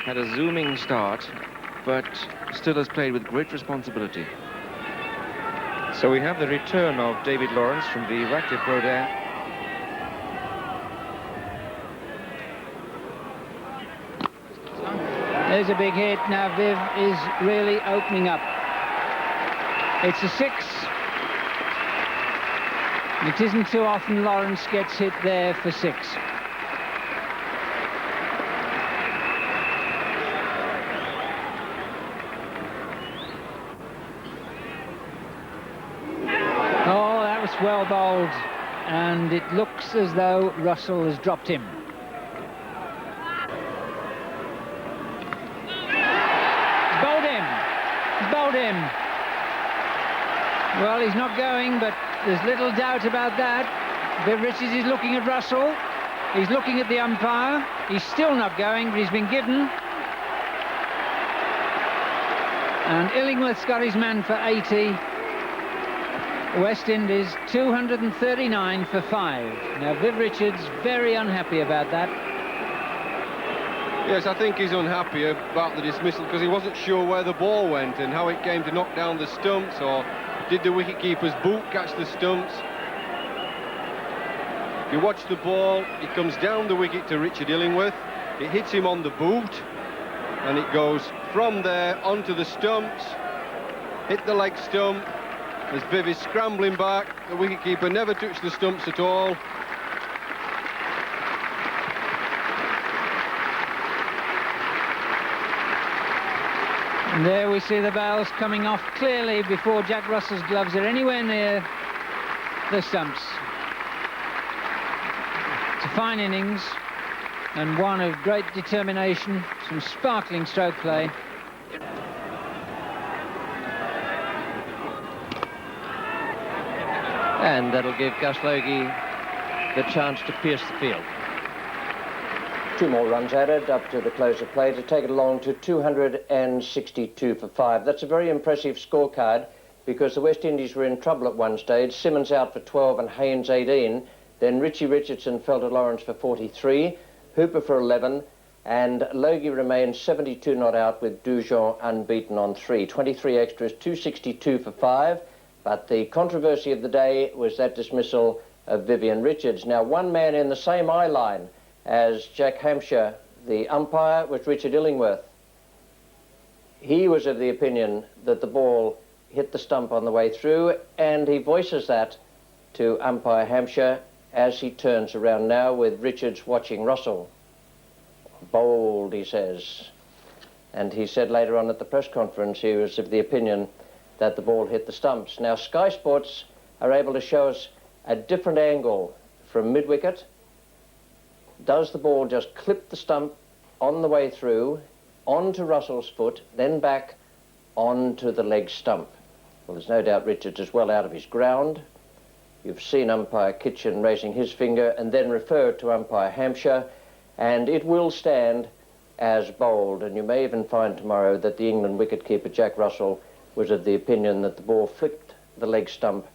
Had a zooming start, but still has played with great responsibility. So we have the return of David Lawrence from the Ratcliffe Road Air. There's a big hit. Now Viv is really opening up. It's a 6. It isn't too often Lawrence gets hit there for 6. Oh, that was well bowled, and it looks as though Russell has dropped him. Bowled him. Bowled him. Well, he's not going, but there's little doubt about that. Viv Richards is looking at Russell. He's looking at the umpire. He's still not going, but he's been given. And Illingworth's got his man for 80. West Indies 239 for 5. Now, Viv Richards very unhappy about that. Yes, I think he's unhappy about the dismissal because he wasn't sure where the ball went and how it came to knock down the stumps, or did the wicketkeeper's boot catch the stumps. If you watch the ball, it comes down the wicket to Richard Illingworth. It hits him on the boot, and it goes from there onto the stumps, hit the leg stump. As Viv is scrambling back, the wicketkeeper never touched the stumps at all. And there we see the bails coming off clearly before Jack Russell's gloves are anywhere near the stumps. It's a fine innings and one of great determination, some sparkling stroke play. And that'll give Gus Logie the chance to pierce the field. 2 more runs added up to the close of play to take it along to 262 for 5. That's a very impressive scorecard because the West Indies were in trouble at one stage. Simmons out for 12 and Haynes 18. Then Richie Richardson fell to Lawrence for 43, Hooper for 11, and Logie remained 72 not out with Dujon unbeaten on 3. 23 extras, 262 for 5. But the controversy of the day was that dismissal of Vivian Richards. Now, one man in the same eye line as Jack Hampshire, the umpire, was Richard Illingworth. He was of the opinion that the ball hit the stump on the way through, and he voices that to umpire Hampshire as he turns around now with Richards watching Russell. Bold, he says. And he said later on at the press conference he was of the opinion that the ball hit the stumps. Now, Sky Sports are able to show us a different angle from mid-wicket. Does the ball just clip the stump on the way through, onto Russell's foot, then back onto the leg stump? Well, there's no doubt Richards is well out of his ground. You've seen umpire Kitchen raising his finger and then refer to umpire Hampshire, and it will stand as bowled. And you may even find tomorrow that the England wicketkeeper Jack Russell was of the opinion that the ball flicked the leg stump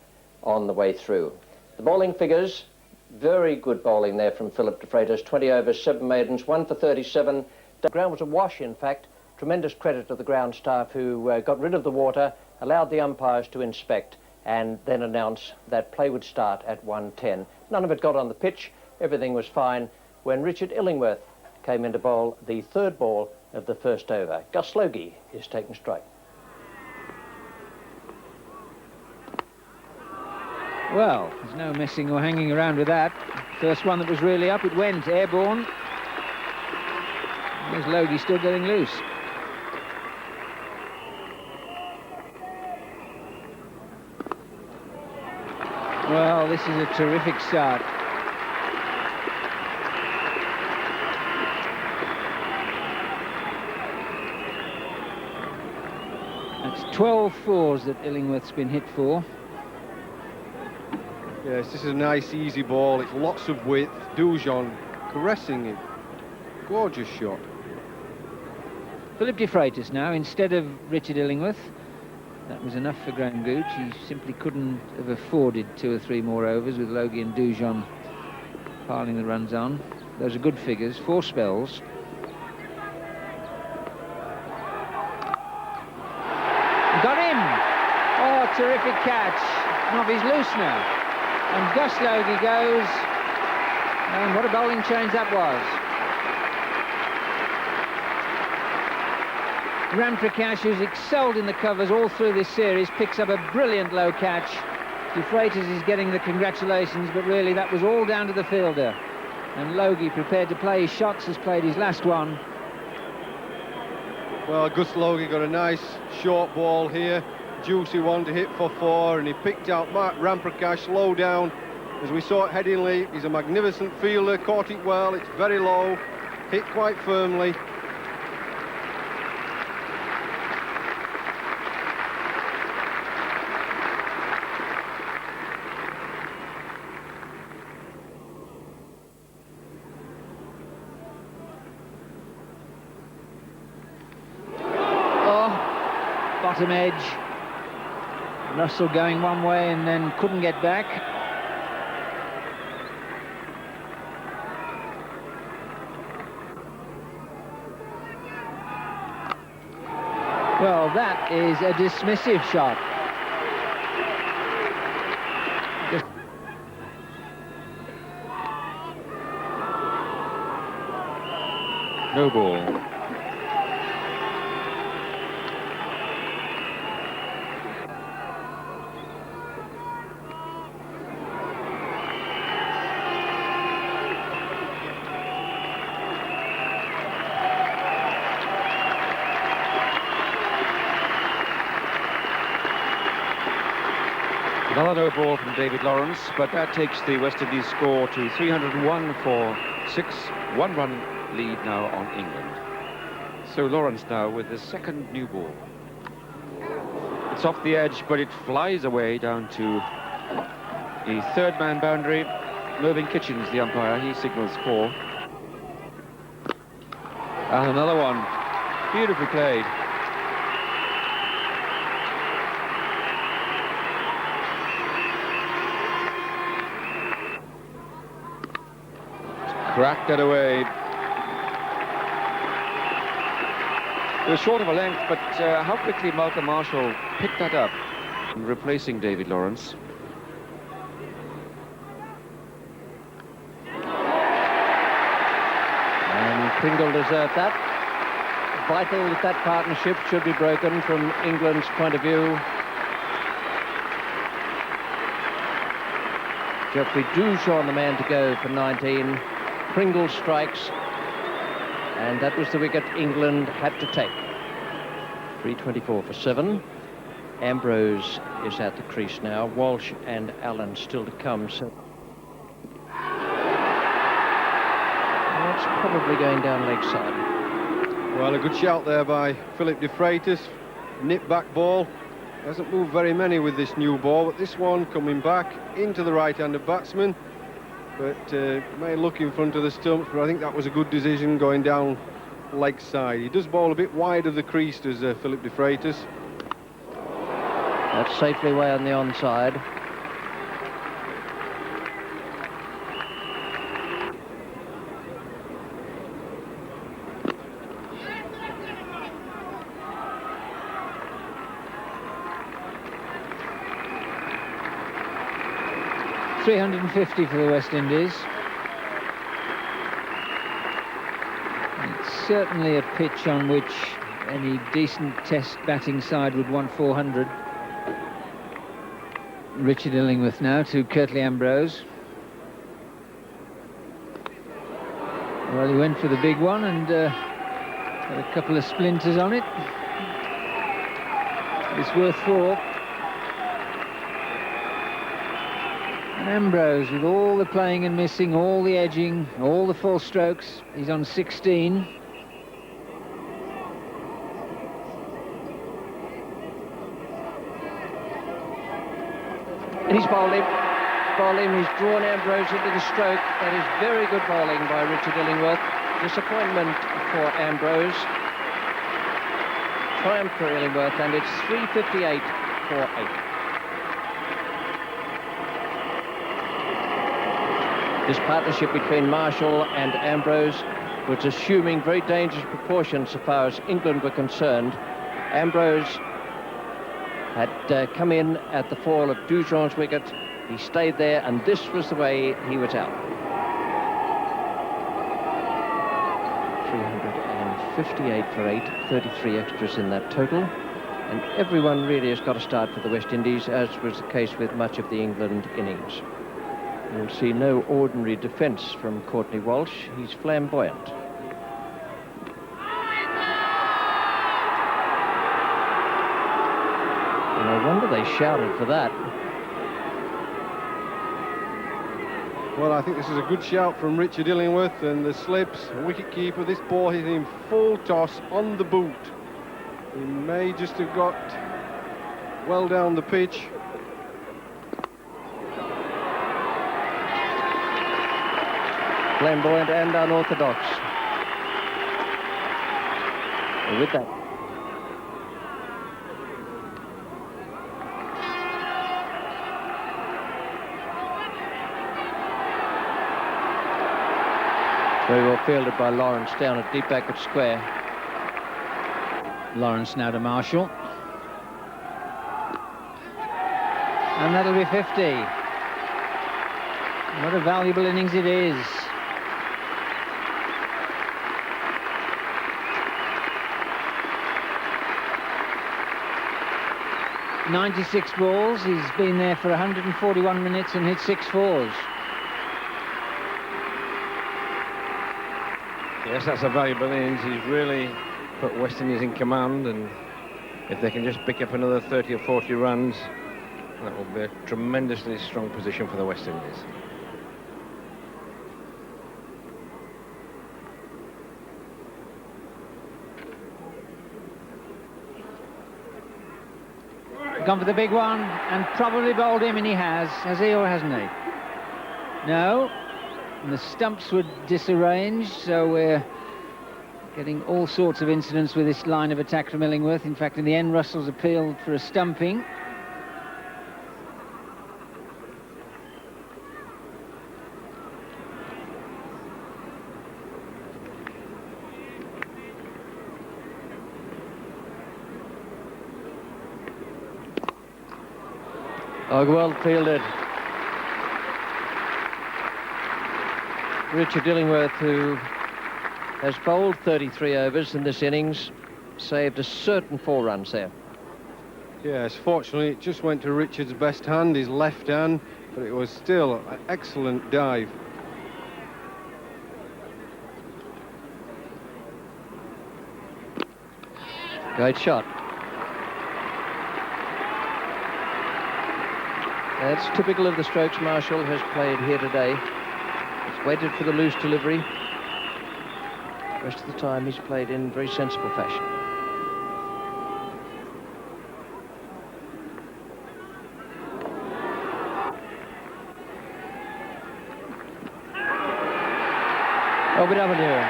on the way through. The bowling figures, very good bowling there from Philip de Freitas. 20 overs, 7 maidens, 1 for 37. The ground was awash, in fact. Tremendous credit to the ground staff who got rid of the water, allowed the umpires to inspect, and then announce that play would start at 1:10. None of it got on the pitch. Everything was fine when Richard Illingworth came in to bowl the 3rd ball of the 1st over. Gus Logie is taking strike. Well, there's no messing or hanging around with that. First one that was really up, it went airborne. There's Logie still getting loose. Well, this is a terrific start. That's 12 fours that Illingworth's been hit for. Yes, this is a nice easy ball. It's lots of width. Dujon caressing it. Gorgeous shot. Philip de Freitas now instead of Richard Illingworth. That was enough for Graham Gooch. He simply couldn't have afforded 2 or 3 more overs with Logie and Dujon piling the runs on. Those are good figures, 4 spells. Got him! Oh, terrific catch. Off his loose now. And Gus Logie goes. And what a bowling change that was. Ramprakash, who's excelled in the covers all through this series, picks up a brilliant low catch. De Freitas is getting the congratulations, but really that was all down to the fielder. And Logie, prepared to play his shots, has played his last one. Well, Gus Logie got a nice short ball here, juicy one to hit for 4, and he picked out Mark Ramprakash low down. As we saw it headingly, he's a magnificent fielder, caught it well, it's very low, hit quite firmly. Bottom edge. Russell going one way and then couldn't get back. Well, that is a dismissive shot. No ball. Another no ball from David Lawrence, but that takes the West Indies score to 301 for 6. 1-run lead now on England. So Lawrence now with the second new ball. It's off the edge, but it flies away down to the third man boundary. Mervyn Kitchens, the umpire, he signals 4. And another one. Beautifully played. Cracked that away. It was short of a length, but how quickly Malcolm Marshall picked that up, replacing David Lawrence. And Pringle deserved that. Vital that that partnership should be broken from England's point of view. Geoffrey Dujon, the man to go for 19. Pringle strikes, and that was the wicket England had to take. 324 for 7. Ambrose is at the crease now. Walsh and Allen still to come. So that's probably going down leg side. Well, a good shout there by Philip de Freitas. Nip back ball. Hasn't moved very many with this new ball, but this one coming back into the right-handed batsman. But may look in front of the stumps, but I think that was a good decision going down leg side. He does bowl a bit wide of the crease, does Philip de Freitas. That's safely away on the onside. .350 for the West Indies. It's certainly a pitch on which any decent test batting side would want 400. Richard Illingworth now to Curtly Ambrose. Well, he went for the big one and got a couple of splinters on it. It's worth 4. Ambrose, with all the playing and missing, all the edging, all the full strokes, he's on 16. And he's bowled him. He's drawn Ambrose into the stroke. That is very good bowling by Richard Illingworth. Disappointment for Ambrose. Triumph for Illingworth, and it's 358 for 8. This partnership between Marshall and Ambrose was assuming very dangerous proportions so far as England were concerned. Ambrose had come in at the fall of Dujon's wicket. He stayed there, and this was the way he was out. 58 for 8, 33 extras in that total. And everyone really has got to start for the West Indies, as was the case with much of the England innings. You'll see no ordinary defence from Courtney Walsh. He's flamboyant. No wonder they shouted for that. Well, I think this is a good shout from Richard Illingworth, and the slips, wicket-keeper. This ball is in full toss on the boot. He may just have got well down the pitch. Flamboyant and unorthodox. And with that, very well fielded by Lawrence down at deep backward square. Lawrence now to Marshall. And that'll be 50. What a valuable innings it is. "96 balls, he's been there for 141 minutes and hit 6 fours. Yes, that's a valuable innings. He's really put West Indies in command, and if they can just pick up another 30 or 40 runs, that will be a tremendously strong position for the West Indies. Gone for the big one and probably bowled him, and he has he or hasn't he? No. And the stumps were disarranged, so we're getting all sorts of incidents with this line of attack from Illingworth. In fact, in the end, Russell's appealed for a stumping. Oh, well fielded. Richard Illingworth, who has bowled 33 overs in this innings, saved a certain 4 runs there. Yes, fortunately it just went to Richard's best hand, his left hand, but it was still an excellent dive. Great shot. That's typical of the strokes Marshall has played here today. He's waited for the loose delivery. The rest of the time he's played in very sensible fashion. OBW.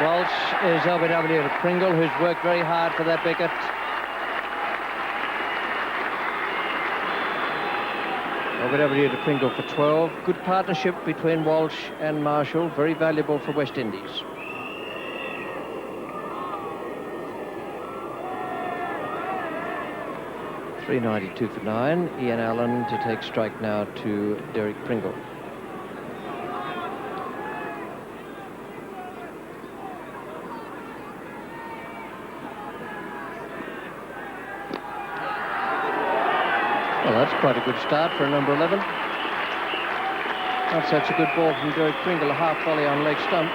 Walsh is OBW to Pringle, who's worked very hard for that wicket. OBW to Pringle for 12. Good partnership between Walsh and Marshall. Very valuable for West Indies. .392 for 9. Ian Allen to take strike now to Derek Pringle. Well, that's quite a good start for a number 11. Not such a good ball from Derek Pringle, a half volley on leg stump.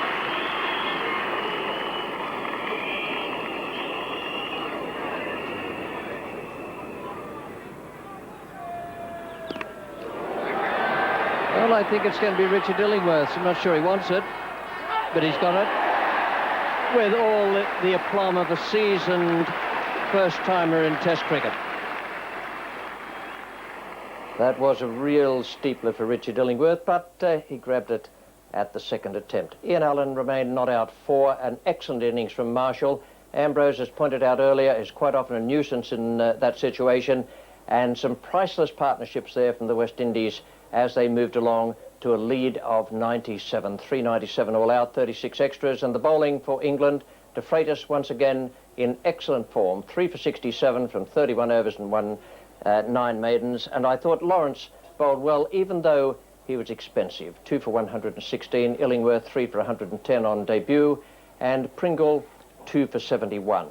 Well, I think it's going to be Richard Illingworth. I'm not sure he wants it, but he's got it. With all the aplomb of a seasoned first-timer in Test cricket. That was a real steepler for Richard Illingworth, but he grabbed it at the second attempt. Ian Allen remained not out for an excellent innings from Marshall. Ambrose, as pointed out earlier, is quite often a nuisance in that situation, and some priceless partnerships there from the West Indies as they moved along to a lead of 97. 397 all out, 36 extras, and the bowling for England, De Freitas once again in excellent form. 3 for 67 from 31 overs and 9 maidens, and I thought Lawrence bowled well, even though he was expensive. 2 for 116, Illingworth 3 for 110 on debut, and Pringle 2 for 71.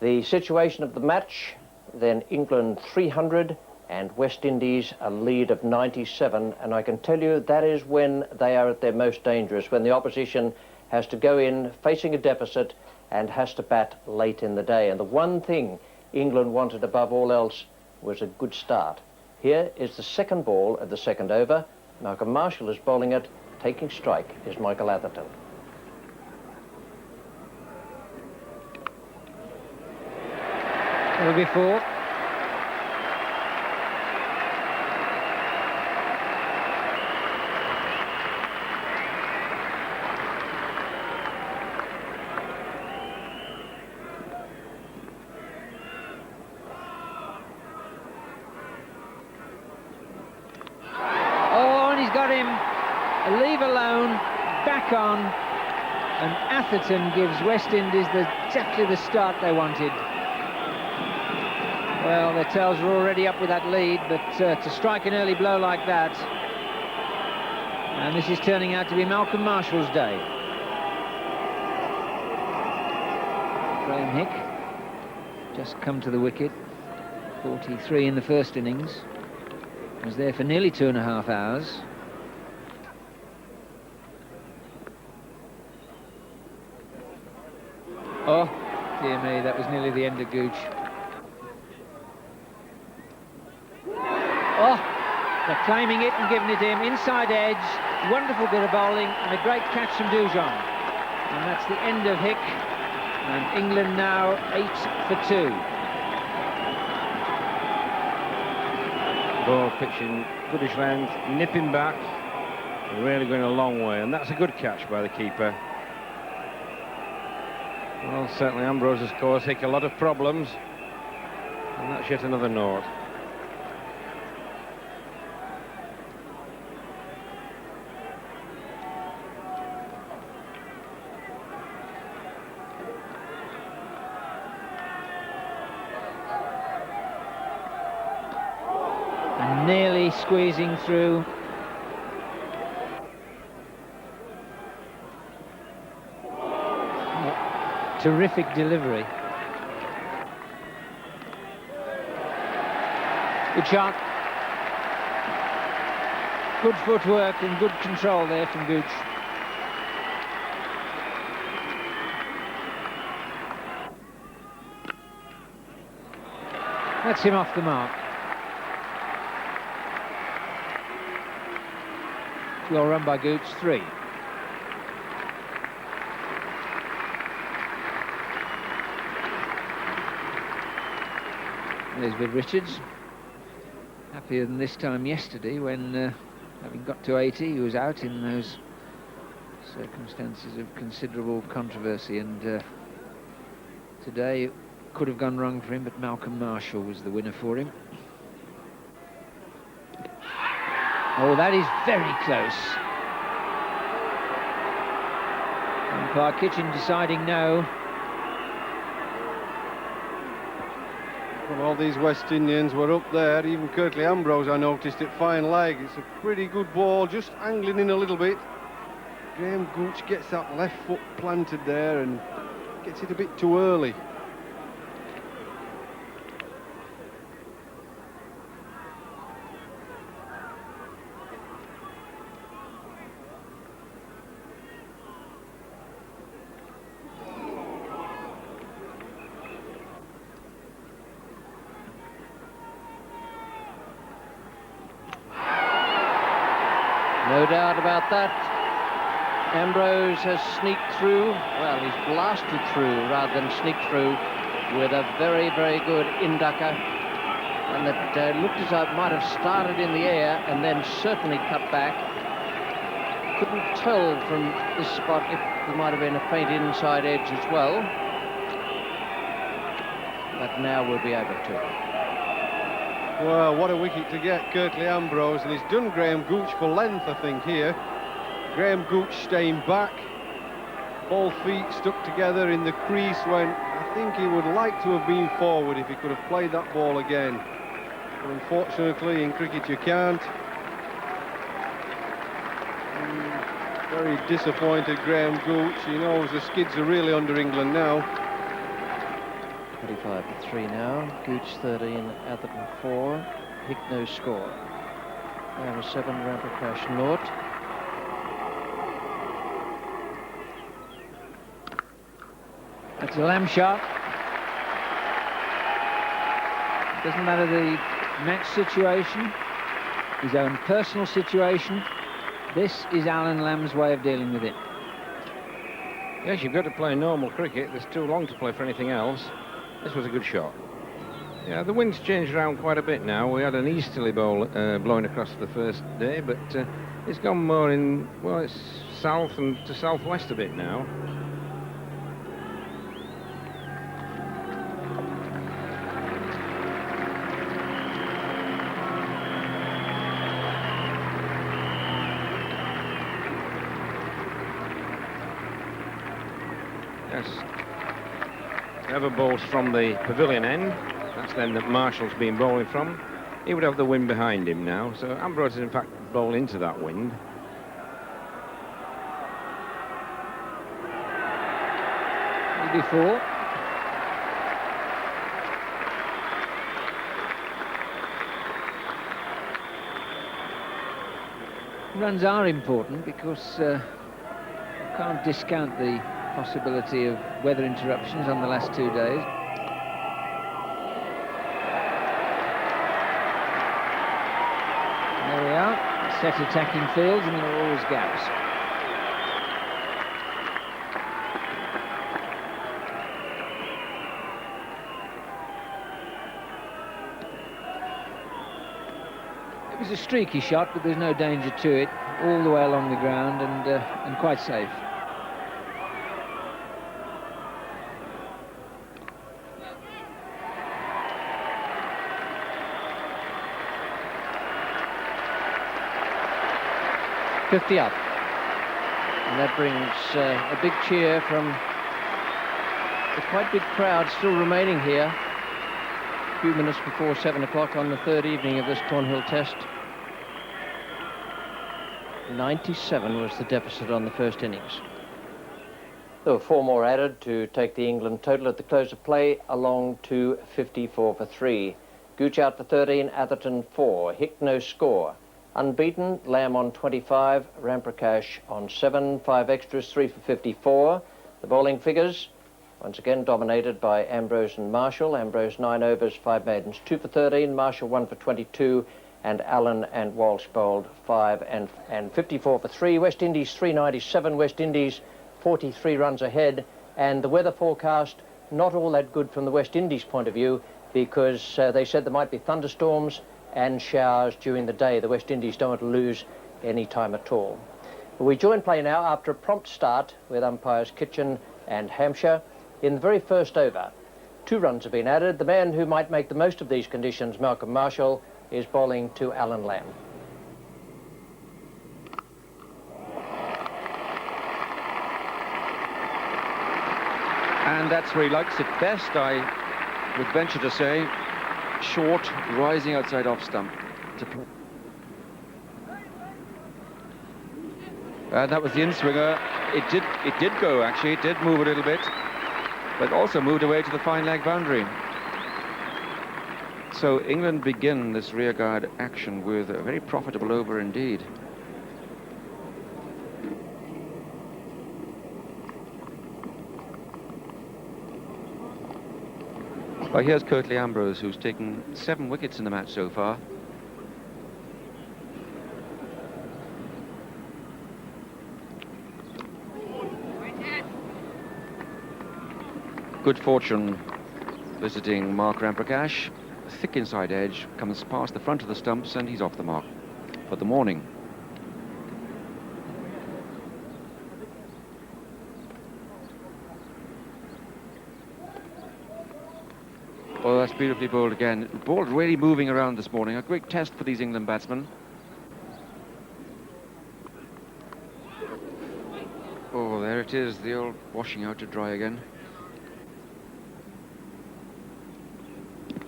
The situation of the match, then England 300 and West Indies a lead of 97, and I can tell you that is when they are at their most dangerous, when the opposition has to go in facing a deficit and has to bat late in the day. And the one thing England wanted above all else was a good start. Here is the second ball of the second over. Malcolm Marshall is bowling it. Taking strike is Michael Atherton. It'll be 4. Got him, leave alone, back on, and Atherton gives West Indies exactly the start they wanted. Well, their tails were already up with that lead, but to strike an early blow like that, and this is turning out to be Malcolm Marshall's day. Graham Hick just come to the wicket, 43 in the first innings, was there for nearly 2.5 hours. Oh, dear me, that was nearly the end of Gooch. Oh, they're claiming it and giving it him. Inside edge, wonderful bit of bowling, and a great catch from Dujon. And that's the end of Hick. And England now 8 for 2. Ball pitching, goodish length, nipping back, really going a long way, and that's a good catch by the keeper. Well, certainly Ambrose has caused Hick a lot of problems, and that's yet another nought. And nearly squeezing through. Terrific delivery. Good shot. Good footwork and good control there from Gooch. That's him off the mark. Well run by Gooch, 3. There's with Richards. Happier than this time yesterday when, having got to 80, he was out in those circumstances of considerable controversy, and today it could have gone wrong for him, but Malcolm Marshall was the winner for him. Oh, that is very close. Umpire Kitchen deciding no. Well, all these West Indians were up there. Even Kirtley Ambrose, I noticed, at fine leg. It's a pretty good ball, just angling in a little bit. Graham Gooch gets that left foot planted there and gets it a bit too early. No doubt about that. Ambrose has sneaked through. Well, he's blasted through rather than sneaked through with a very, very good inducker. And that looked as though it might have started in the air and then certainly cut back. Couldn't tell from this spot if there might have been a faint inside edge as well. But now we'll be able to. Well, what a wicket to get, Kirtley Ambrose, and he's done Graham Gooch for length, I think, here. Graham Gooch staying back, both feet stuck together in the crease when I think he would like to have been forward if he could have played that ball again. But unfortunately, in cricket you can't. Very disappointed Graham Gooch. He knows the skids are really under England now. 25-3 now. Gooch 13, Atherton 4. Hick no score. Over 7, Ramprakash 0. That's a Lamb shot. Doesn't matter the match situation, his own personal situation. This is Alan Lamb's way of dealing with it. Yes, you've got to play normal cricket. There's too long to play for anything else. This was a good shot. Yeah, the wind's changed around quite a bit now. We had an easterly bowl blowing across the first day, but it's gone more in, well, it's south and to southwest a bit now. Yes. Whoever bowls from the pavilion end, that's then that Marshall's been bowling from, he would have the wind behind him now. So Ambrose is in fact bowl into that wind. Before. Runs are important because you can't discount the possibility of weather interruptions on the last 2 days. There we are, set attacking fields, and there are always gaps. It was a streaky shot, but there's no danger to it, all the way along the ground and quite safe. .50 up. And that brings a big cheer from the quite big crowd still remaining here. A few minutes before 7 o'clock on the third evening of this Cornhill Test. 97 was the deficit on the first innings. There were 4 more added to take the England total at the close of play along to 54-3. Gooch out for 13, Atherton 4. Hick no score. Unbeaten, Lamb on 25, Ramprakash on 7, 5 extras, 3 for 54. The bowling figures, once again dominated by Ambrose and Marshall. Ambrose 9 overs, 5 maidens, 2 for 13, Marshall 1 for 22, and Allen and Walsh bowled 5 and 54 for 3. West Indies 397, West Indies 43 runs ahead, and the weather forecast not all that good from the West Indies point of view, because they said there might be thunderstorms and showers during the day. The West Indies don't want to lose any time at all. We join play now after a prompt start with umpires Kitchen and Hampshire. In the very first over, 2 runs have been added. The man who might make the most of these conditions, Malcolm Marshall, is bowling to Alan Lamb. And that's where he likes it best, I would venture to say. Short, rising outside off stump. And that was the in-swinger. It did go, actually. It did move a little bit, but also moved away to the fine leg boundary. So England begin this rearguard action with a very profitable over indeed. Well, here's Curtly Ambrose, who's taken 7 wickets in the match so far. Good fortune visiting Mark Ramprakash. Thick inside edge, comes past the front of the stumps, and he's off the mark for the morning. Oh, that's beautifully bowled again. Ball really moving around this morning. A great test for these England batsmen. Oh, there it is, the old washing out to dry again.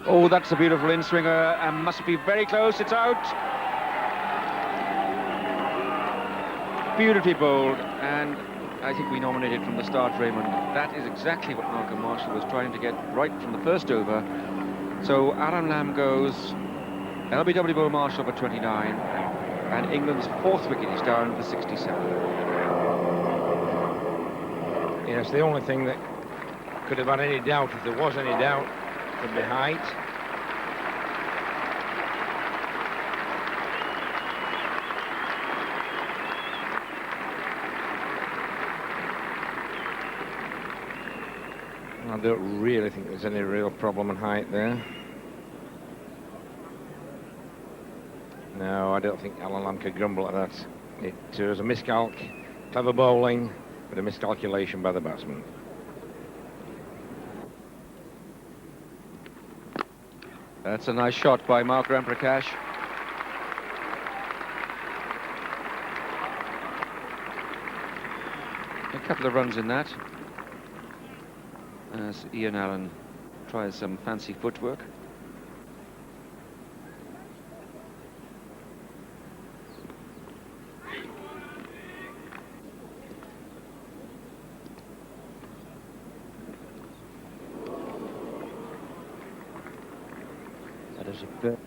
Oh, that's a beautiful in-swinger, and must be very close. It's out. Beautifully bowled. And I think we nominated from the start, Raymond. That is exactly what Malcolm Marshall was trying to get right from the first over. So Aaron Lamb goes, LBW Bo Marshall for 29, and England's fourth wicket is down for 67. Yes, the only thing that could have had any doubt, if there was any doubt, from the height. I don't really think there's any real problem in height there. No, I don't think Alan Lamb could grumble at that. It was a miscalc, clever bowling, but a miscalculation by the batsman. That's a nice shot by Mark Ramprakash. A couple of runs in that, as Ian Allen tries some fancy footwork. That is a bit.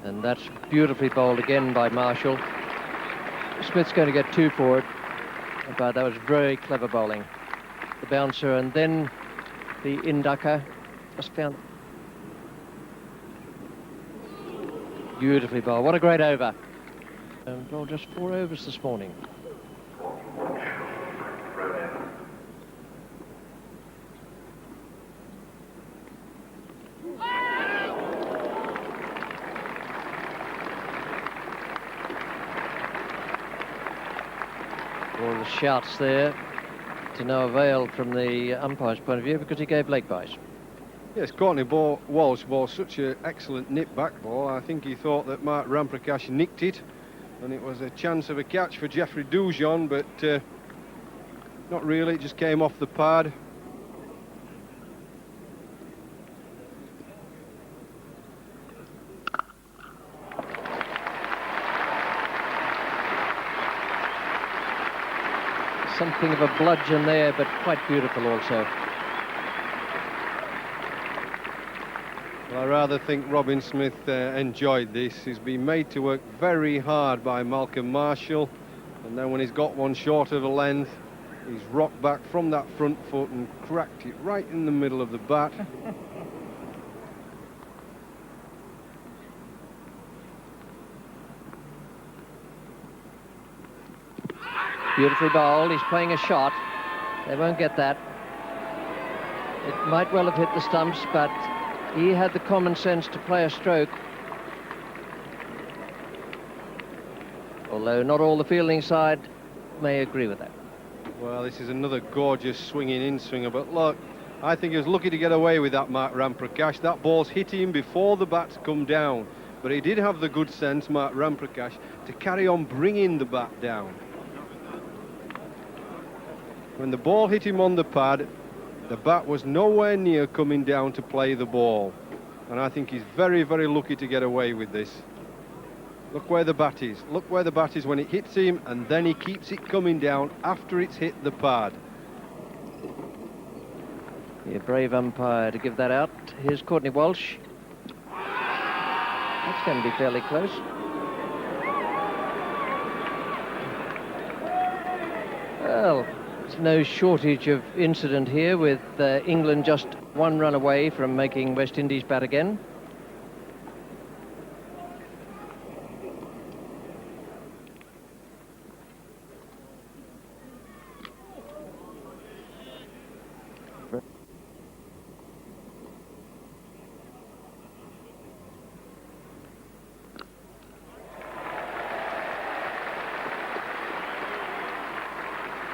And that's beautifully bowled again by Marshall. Smith's going to get 2 for it, but that was very clever bowling. The bouncer and then the inducker just found. Beautifully bowled. What a great over. Well, just 4 overs this morning. All the shouts there to no avail from the umpire's point of view because he gave leg byes. Yes, Courtney Walsh bowled such an excellent nip back ball. I think he thought that Mark Ramprakash nicked it, and it was a chance of a catch for Jeffrey Dujon, but not really. It just came off the pad. Something of a bludgeon there, but quite beautiful also. Well, I rather think Robin Smith enjoyed this. He's been made to work very hard by Malcolm Marshall, and then when he's got one short of a length, he's rocked back from that front foot and cracked it right in the middle of the bat. Beautifully bowled. He's playing a shot. They won't get that. It might well have hit the stumps, but he had the common sense to play a stroke. Although not all the fielding side may agree with that. Well, this is another gorgeous swinging in-swinger, but look, I think he was lucky to get away with that, Mark Ramprakash. That ball's hit him before the bat's come down, but he did have the good sense, Mark Ramprakash, to carry on bringing the bat down. When the ball hit him on the pad, the bat was nowhere near coming down to play the ball. And I think he's very, very lucky to get away with this. Look where the bat is. Look where the bat is when it hits him, and then he keeps it coming down after it's hit the pad. A brave umpire to give that out. Here's Courtney Walsh. That's going to be fairly close. Well, there's no shortage of incident here with England just 1 run away from making West Indies bat again.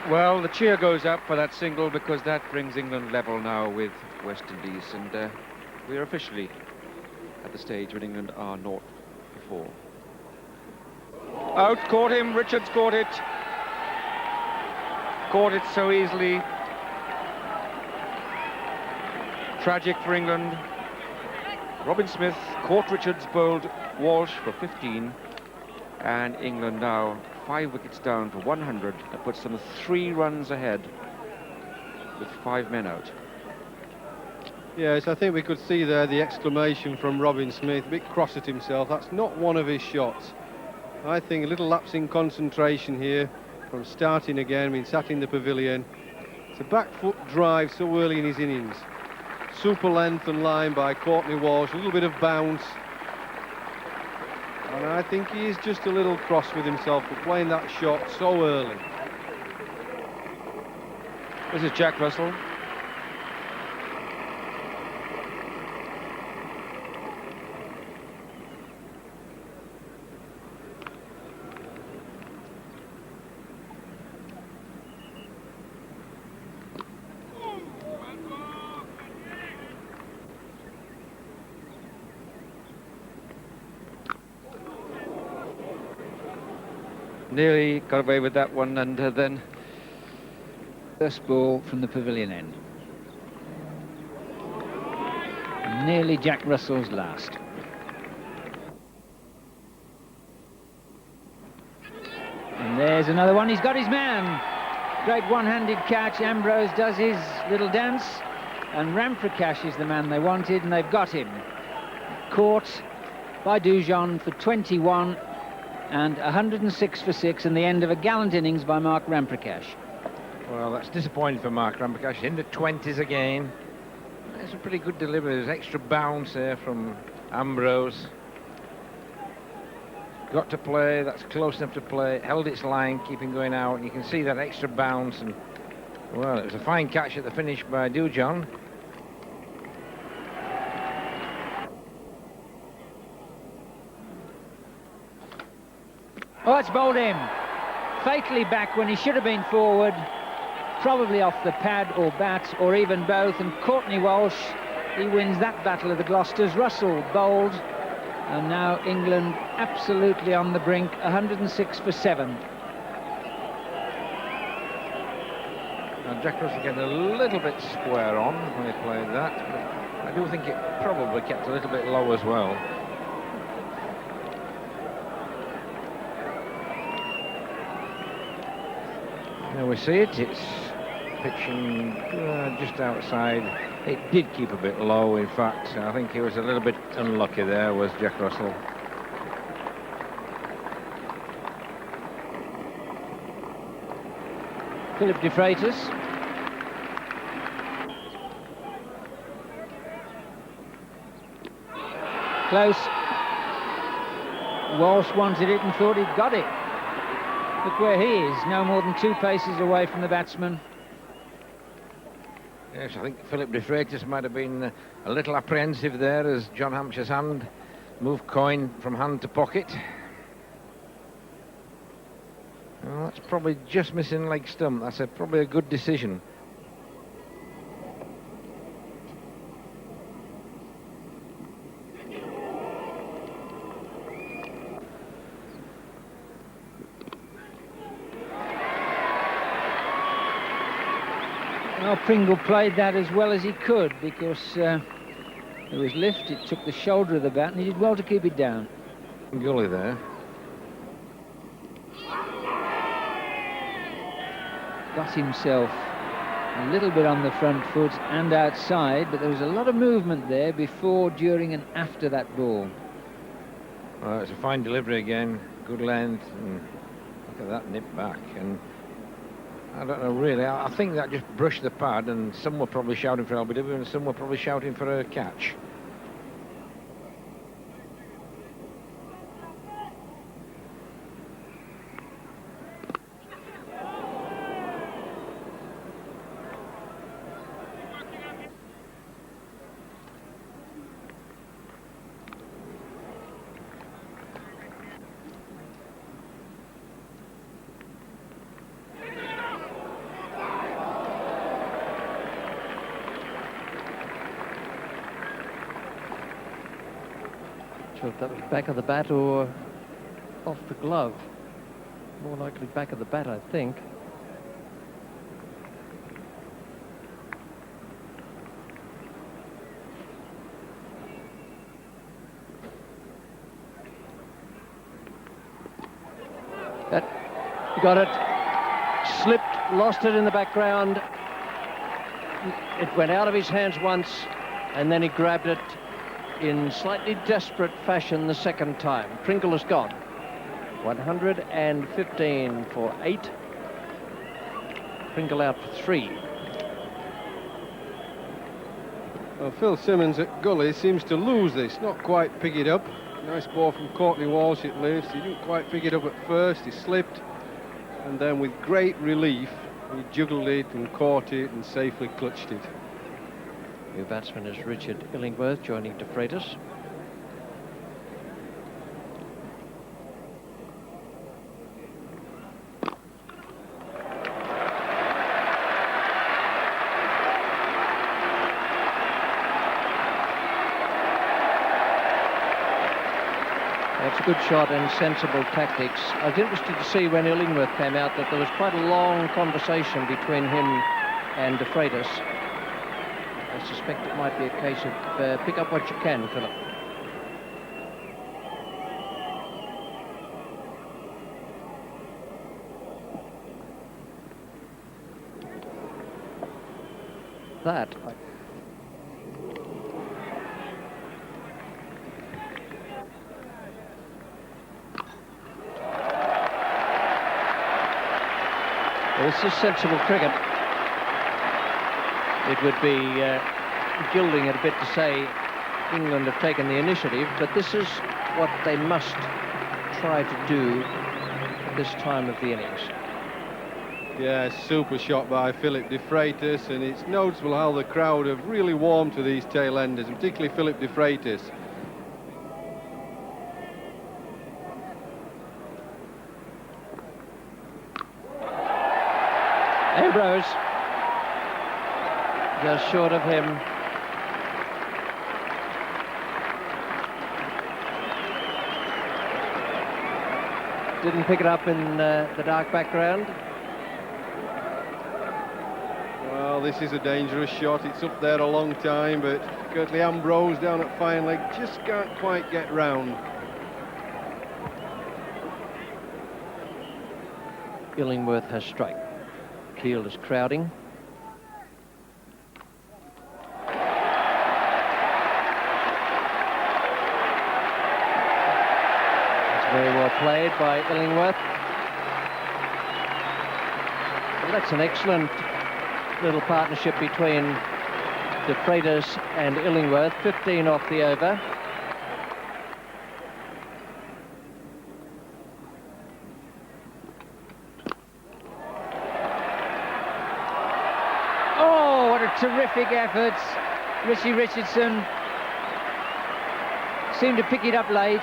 Well, the cheer goes up for that single because that brings England level now with West Indies, and we're officially at the stage when England are 0 for 4. Out, caught him, Richards caught it. Caught it so easily. Tragic for England. Robin Smith caught Richards, bowled Walsh for 15, And England now 5 wickets down for 100. That puts them 3 runs ahead with 5 men out. Yes, I think we could see there the exclamation from Robin Smith, a bit cross at himself. That's not one of his shots. I think a little lapse in concentration here from starting again, being sat in the pavilion. It's a back foot drive so early in his innings. Super length and line by Courtney Walsh, a little bit of bounce. And I think he is just a little cross with himself for playing that shot so early. This is Jack Russell. Nearly got away with that one, and then First ball from the pavilion end. Nearly Jack Russell's last. And there's another one. He's got his man. Great one-handed catch. Ambrose does his little dance, and Ramprakash is the man they wanted, and they've got him. Caught by Dujon for 21 and 106 for 6, and the end of a gallant innings by Mark Ramprakash. Well, that's disappointing for Mark Ramprakash. In the 20s again. It's a pretty good delivery. There's extra bounce there from Ambrose. Got to play. That's close enough to play. Held its line, keeping going out. And you can see that extra bounce. And well, it was a fine catch at the finish by Dujon. Oh, it's bowled him. Fatally back when he should have been forward. Probably off the pad or bat, or even both. And Courtney Walsh, he wins that battle of the Gloucesters. Russell bowled. And now England absolutely on the brink, 106 for 7. Now, Jack Russell getting a little bit square on when he played that. But I do think it probably kept a little bit low as well. Now we see it. It's pitching just outside. It did keep a bit low, in fact. I think he was a little bit unlucky there, was Jack Russell. Philip de Freitas. Close. Walsh wanted it and thought he'd got it. Look where he is, no more than 2 paces away from the batsman. Yes, I think Philip de Freitas might have been a little apprehensive there as John Hampshire's hand moved coin from hand to pocket. Well, that's probably just missing leg stump. That's probably a good decision. Well, Pringle played that as well as he could because there was lift, it took the shoulder of the bat, and he did well to keep it down. Gully there. Got himself a little bit on the front foot and outside, but there was a lot of movement there before, during and after that ball. Well, it's a fine delivery again, good length, and look at that nip back. And I don't know really, I think that just brushed the pad, and some were probably shouting for LBW and some were probably shouting for a catch. Sure if that was back of the bat or off the glove. More likely back of the bat, I think. That got it, slipped, lost it in the background. It went out of his hands once, and then he grabbed it in slightly desperate fashion the second time. Kringle is gone. 115 for 8. Kringle out for 3. Well, Phil Simmons at Gully seems to lose this, not quite pick it up. Nice ball from Courtney Walsh it lifts. He didn't quite pick it up at first, he slipped, and then with great relief he juggled it and caught it and safely clutched it. New batsman is Richard Illingworth, joining De Freitas. That's a good shot and sensible tactics. I was interested to see when Illingworth came out that there was quite a long conversation between him and De Freitas. I suspect it might be a case of pick up what you can, Philip. That. This is sensible cricket. It would be gilding it a bit to say England have taken the initiative, but this is what they must try to do at this time of the innings. Yeah, super shot by Philip De Freitas, and it's noticeable how the crowd have really warmed to these tail enders, particularly Philip De Freitas. Ambrose just short of him. Didn't pick it up in the dark background. Well, this is a dangerous shot. It's up there a long time, but Curtly Ambrose down at fine leg just can't quite get round. Illingworth has struck. Field is crowding. It's very well played by Illingworth. Well, that's an excellent little partnership between De Freitas and Illingworth. 15 off the over. Terrific efforts. Richie Richardson seemed to pick it up late,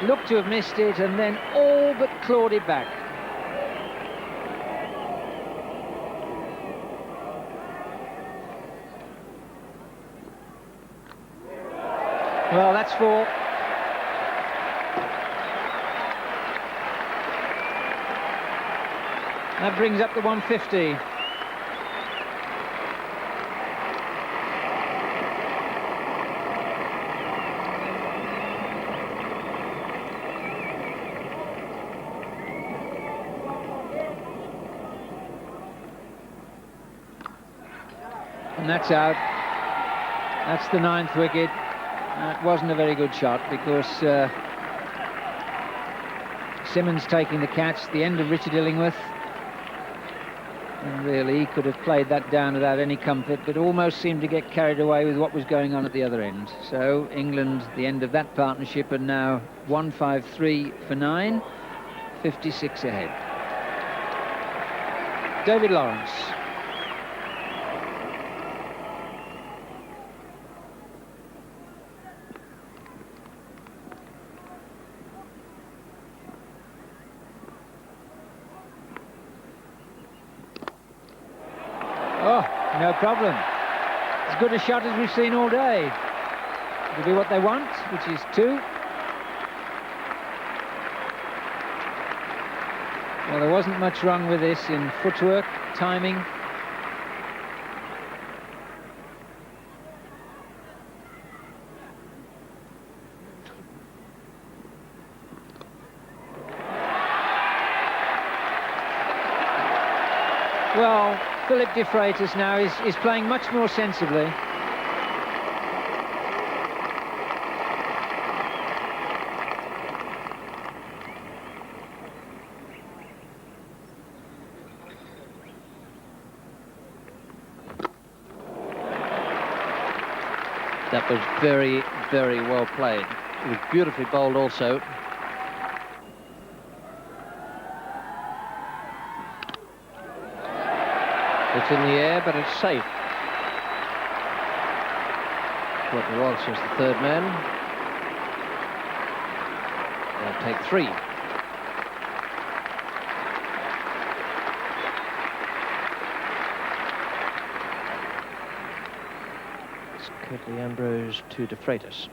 looked to have missed it, and then all but clawed it back. Well, that's 4. That brings up the 150. And that's out. That's the 9th wicket. That wasn't a very good shot because Simmons taking the catch, the end of Richard Illingworth. And really, he could have played that down without any comfort, but almost seemed to get carried away with what was going on at the other end. So England, the end of that partnership, and now 153 for 9, 56 ahead. David Lawrence. Oh, no problem. As good a shot as we've seen all day. They'll do what they want, which is 2. Well, there wasn't much wrong with this in footwork, timing. Well, Philip de Freitas now is playing much more sensibly. That was very, very well played. It was beautifully bowled also. It's in the air, but it's safe. Courtney Walsh is the third man. They'll take 3. It's Curtly Ambrose to de Freitas.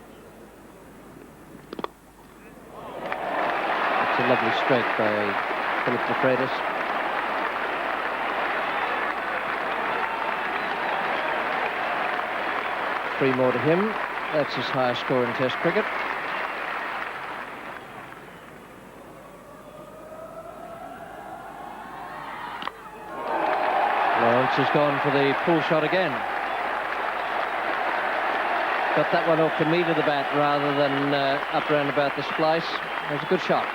It's a lovely stroke by Philip de Freitas. 3 more to him. That's his highest score in Test cricket. Lawrence has gone for the pull shot again. Got that one off the meat of the bat rather than up round about the splice. It was a good shot.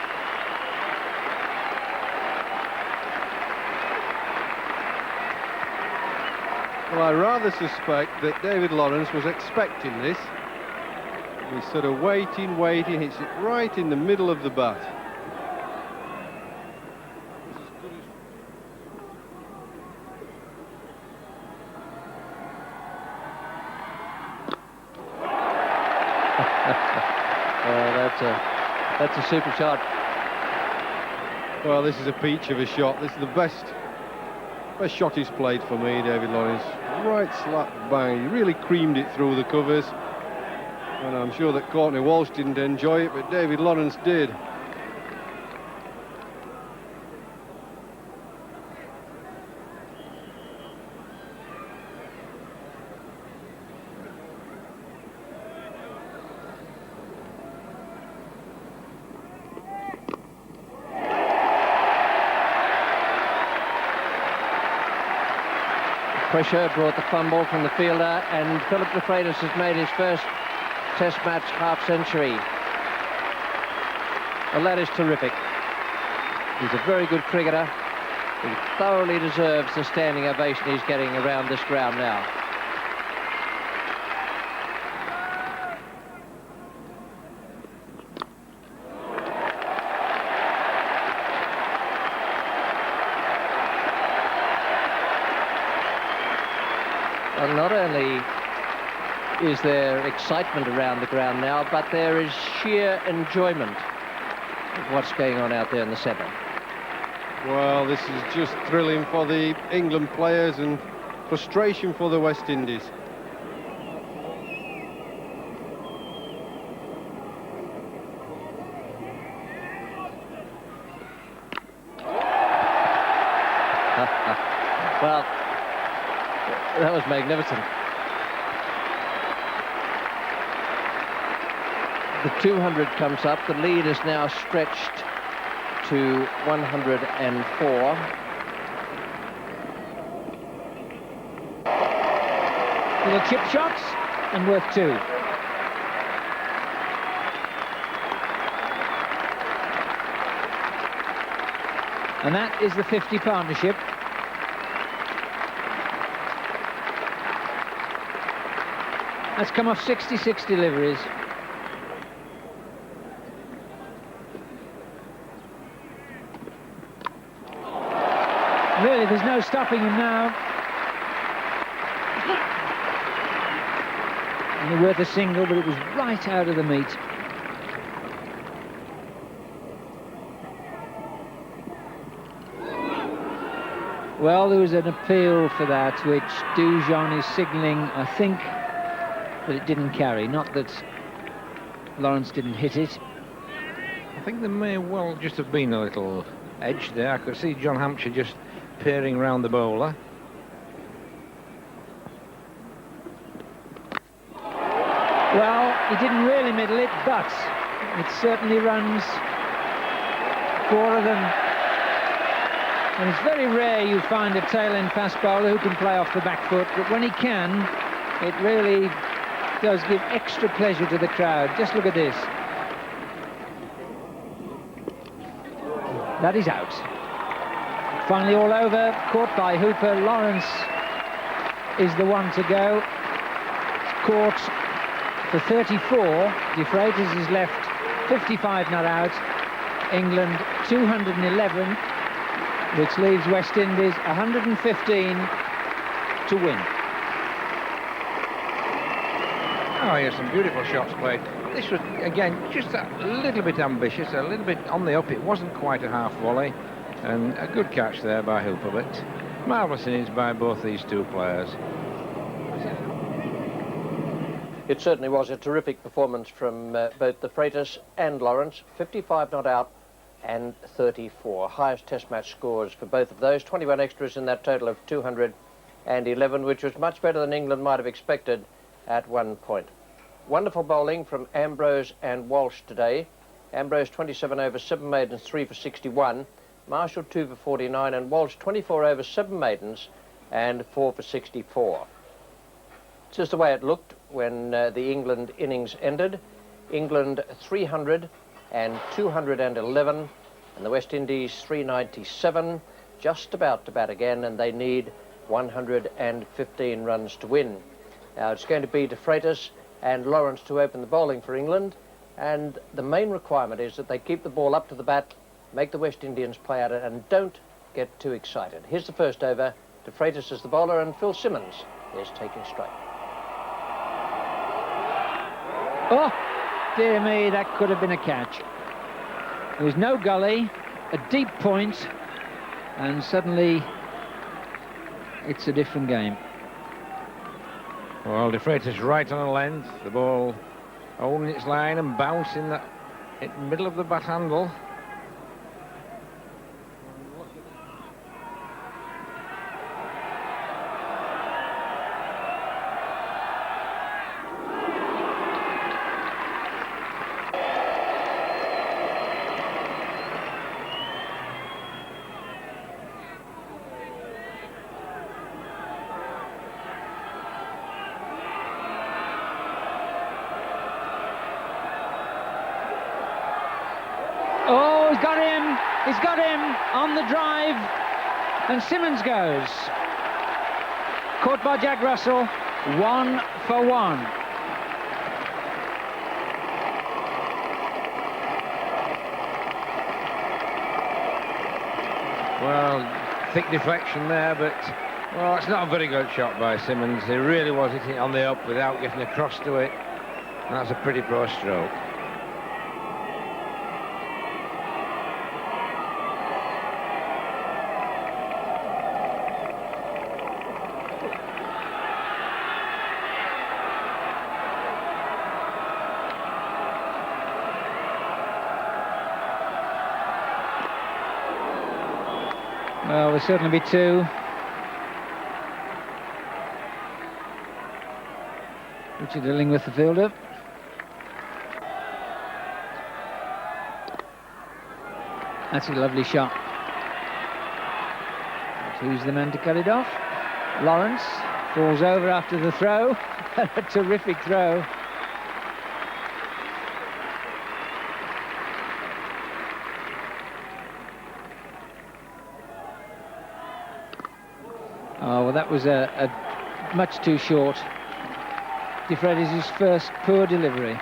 Well, I rather suspect that David Lawrence was expecting this. He's sort of waiting, hits it right in the middle of the bat. Oh, that's a super shot. Well, this is a peach of a shot. This is the best shot he's played for me, David Lawrence. Right slap bang. He really creamed it through the covers. And I'm sure that Courtney Walsh didn't enjoy it, but David Lawrence did. Pressure brought the fumble from the fielder, and Philip de Freitas has made his first Test match half-century. Well, that is terrific. He's a very good cricketer. He thoroughly deserves the standing ovation he's getting around this ground now. Well, not only is there excitement around the ground now, but there is sheer enjoyment of what's going on out there in the centre. Well, this is just thrilling for the England players and frustration for the West Indies. Well, that was magnificent. The 200 comes up. The lead is now stretched to 104. Little chip shots and worth 2. And that is the 50 partnership. That's come off 66 deliveries. Really, there's no stopping him now. Only worth a single, but it was right out of the meat. Well, there was an appeal for that, which Dujon is signalling, I think, that it didn't carry. Not that Lawrence didn't hit it. I think there may well just have been a little edge there. I could see John Hampshire just peering round the bowler. Well, he didn't really middle it, but it certainly runs 4 of them And it's very rare you find a tail-end fast bowler who can play off the back foot, but when he can, it really does give extra pleasure to the crowd. Just look at this. That is out. Finally all over, caught by Hooper. Lawrence is the one to go. Caught for 34. De Freitas is left 55 not out. England 211, which leaves West Indies 115 to win. Oh, yes, some beautiful shots played. This was, again, just a little bit ambitious, a little bit on the up. It wasn't quite a half volley, and a good catch there by Hooper, but marvellous innings by both these two players. It certainly was a terrific performance from both De Freitas and Lawrence. 55 not out and 34. Highest test match scores for both of those. 21 extras in that total of 211, which was much better than England might have expected at one point. Wonderful bowling from Ambrose and Walsh today. Ambrose 27 over 7 maidens, 3 for 61. Marshall 2 for 49, and Walsh 24 over 7 maidens and 4 for 64. It's just the way it looked when the England innings ended. England 300 and 211, and the West Indies 397, just about to bat again, and they need 115 runs to win. Now it's going to be De Freitas and Lawrence to open the bowling for England, and the main requirement is that they keep the ball up to the bat, make the West Indians play at it, and don't get too excited. Here's the first over. De Freitas is the bowler, and Phil Simmons is taking straight. Oh, dear me, that could have been a catch. There was no gully, a deep point, and suddenly it's a different game. Well, De Freitas right on the length, the ball holding its line and bouncing that in the middle of the bat handle. Oh, he's got him on the drive, and Simmons goes. Caught by Jack Russell, 1 for 1. Well, thick deflection there, but, well, it's not a very good shot by Simmons. He really was hitting it on the up without getting across to it. And that's a pretty poor stroke. Well, there'll certainly be two. Richard Illingworth, the fielder. That's a lovely shot. But who's the man to cut it off? Lawrence falls over after the throw. A terrific throw. Oh, well, that was a much too short. De Freitas' first poor delivery.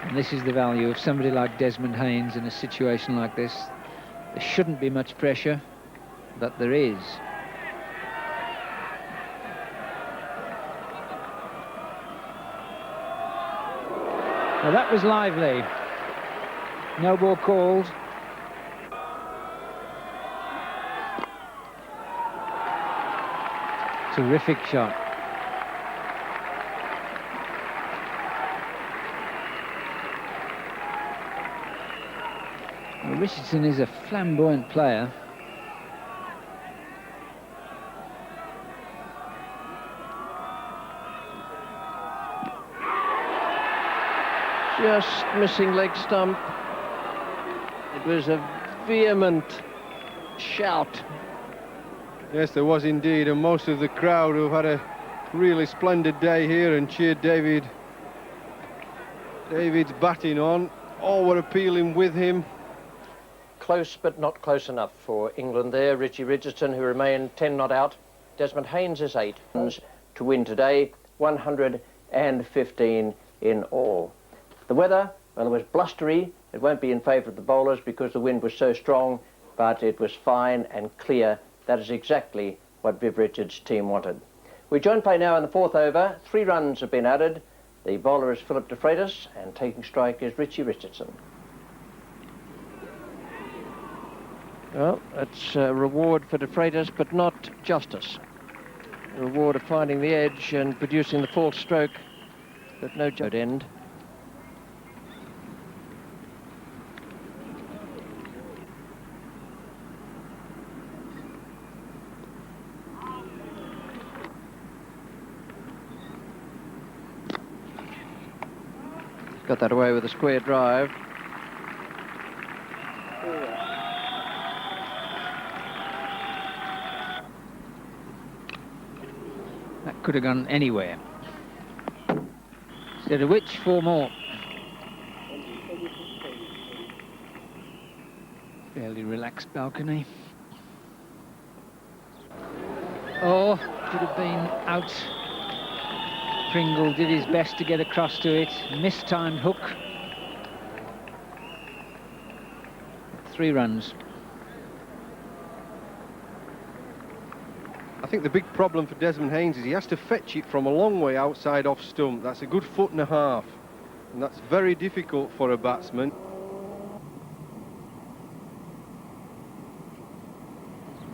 And this is the value of somebody like Desmond Haynes in a situation like this. There shouldn't be much pressure, but there is. Well, that was lively. No ball called. Terrific shot. Well, Richardson is a flamboyant player. Just missing leg stump. It was a vehement shout. Yes, there was indeed, and most of the crowd who've had a really splendid day here and cheered David's batting on, all were appealing with him. Close but not close enough for England there. Richie Richardson, who remained 10 not out. Desmond Haynes is 8 to win today, 115 in all. The weather, well, it was blustery. It won't be in favour of the bowlers because the wind was so strong, but it was fine and clear. That is exactly what Viv Richards' team wanted. We join play now in the 4th over. 3 runs have been added. The bowler is Philip de Freitas, and taking strike is Richie Richardson. Well, it's a reward for de Freitas, but not justice. A reward of finding the edge and producing the false stroke, but no judge end. Got that away with a square drive. That could have gone anywhere. Instead of which, 4 more. Fairly relaxed balcony. Oh, could have been out. Pringle did his best to get across to it. Mistimed hook. 3 runs. I think the big problem for Desmond Haynes is he has to fetch it from a long way outside off stump. That's a good 1.5 foot, and that's very difficult for a batsman.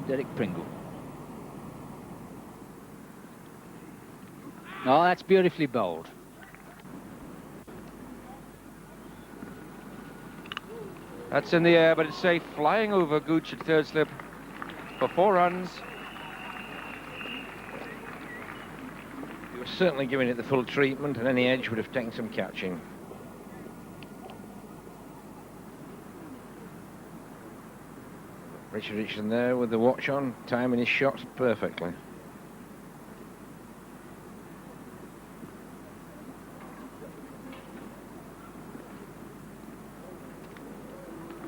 Derek Pringle. Oh, that's beautifully bowled. That's in the air, but it's safe. Flying over Gooch at 3rd slip for 4 runs. He was certainly giving it the full treatment, and any edge would have taken some catching. Richard Richardson there with the watch on, timing his shots perfectly.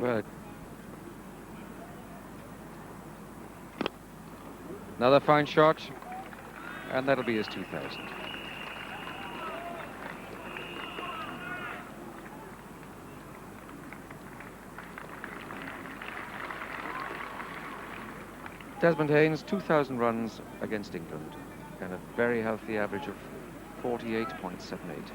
Well, another fine shot, and that'll be his 2000. Desmond Haynes, 2,000 runs against England, and a very healthy average of 48.78.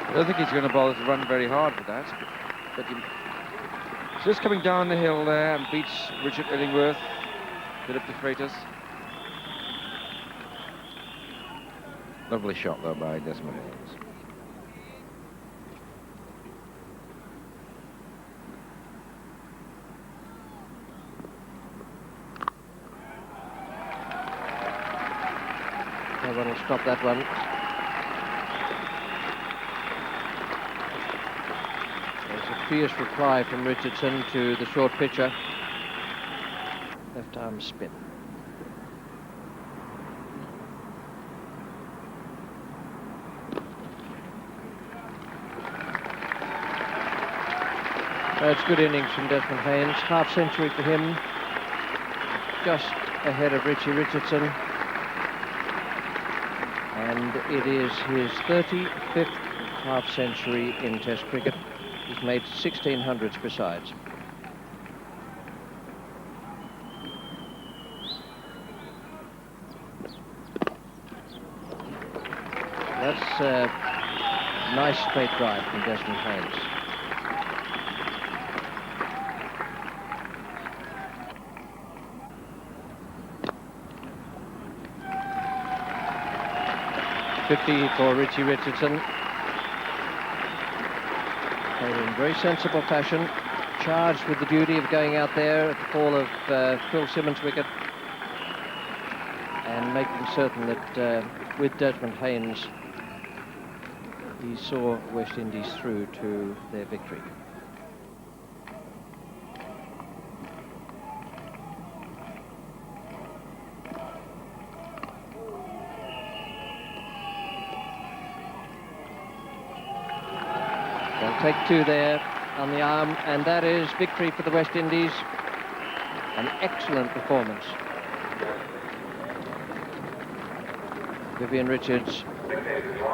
I don't think he's going to bother to run very hard for that, but he's just coming down the hill there and beats Richard Illingworth, Philip de Freitas. Lovely shot though by Desmond Haynes. No one will stop that one. Fierce reply from Richardson to the short pitcher. Left arm spin. That's good innings from Desmond Haynes. Half century for him. Just ahead of Richie Richardson. And it is his 35th half century in Test cricket. He's made 1600s besides. That's a nice straight drive from Desmond Haynes. .50 for Richie Richardson. Played in very sensible fashion. charged with the duty of going out there at the fall of Phil Simmons' wicket and making certain that with Desmond Haynes he saw West Indies through to their victory. They'll take two there on the arm, and that is victory for the West Indies. An excellent performance. Vivian Richards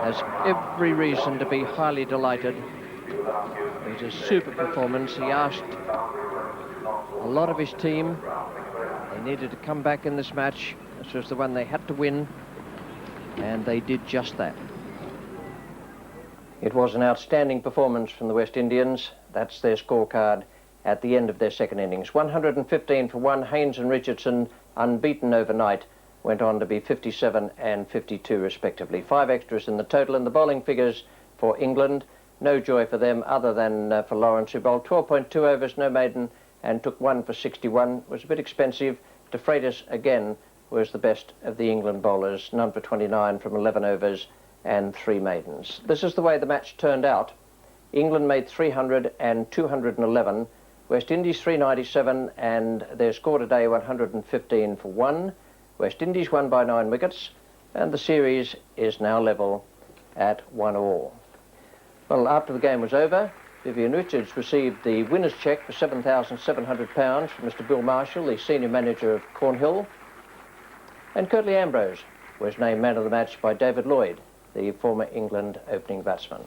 has every reason to be highly delighted. It was a super performance. He asked a lot of his team. They needed to come back in this match. This was the one they had to win, and they did just that. It was an outstanding performance from the West Indians. That's their scorecard at the end of their second innings. 115 for 1. Haynes and Richardson, unbeaten overnight, went on to be 57 and 52 respectively. 5 extras in the total, and the bowling figures for England. No joy for them other than for Lawrence, who bowled 12.2 overs, no maiden, and took 1 for 61. Was a bit expensive. De Freitas again was the best of the England bowlers, none for 29 from 11 overs and 3 maidens. This is the way the match turned out. England made 300 and 211. West Indies 397, and their score today 115 for 1. West Indies won by 9 wickets, and the series is now level at 1-all. Well, after the game was over, Vivian Richards received the winner's cheque for £7,700 from Mr. Bill Marshall, the senior manager of Cornhill, and Curtly Ambrose was named man of the match by David Lloyd, the former England opening batsman.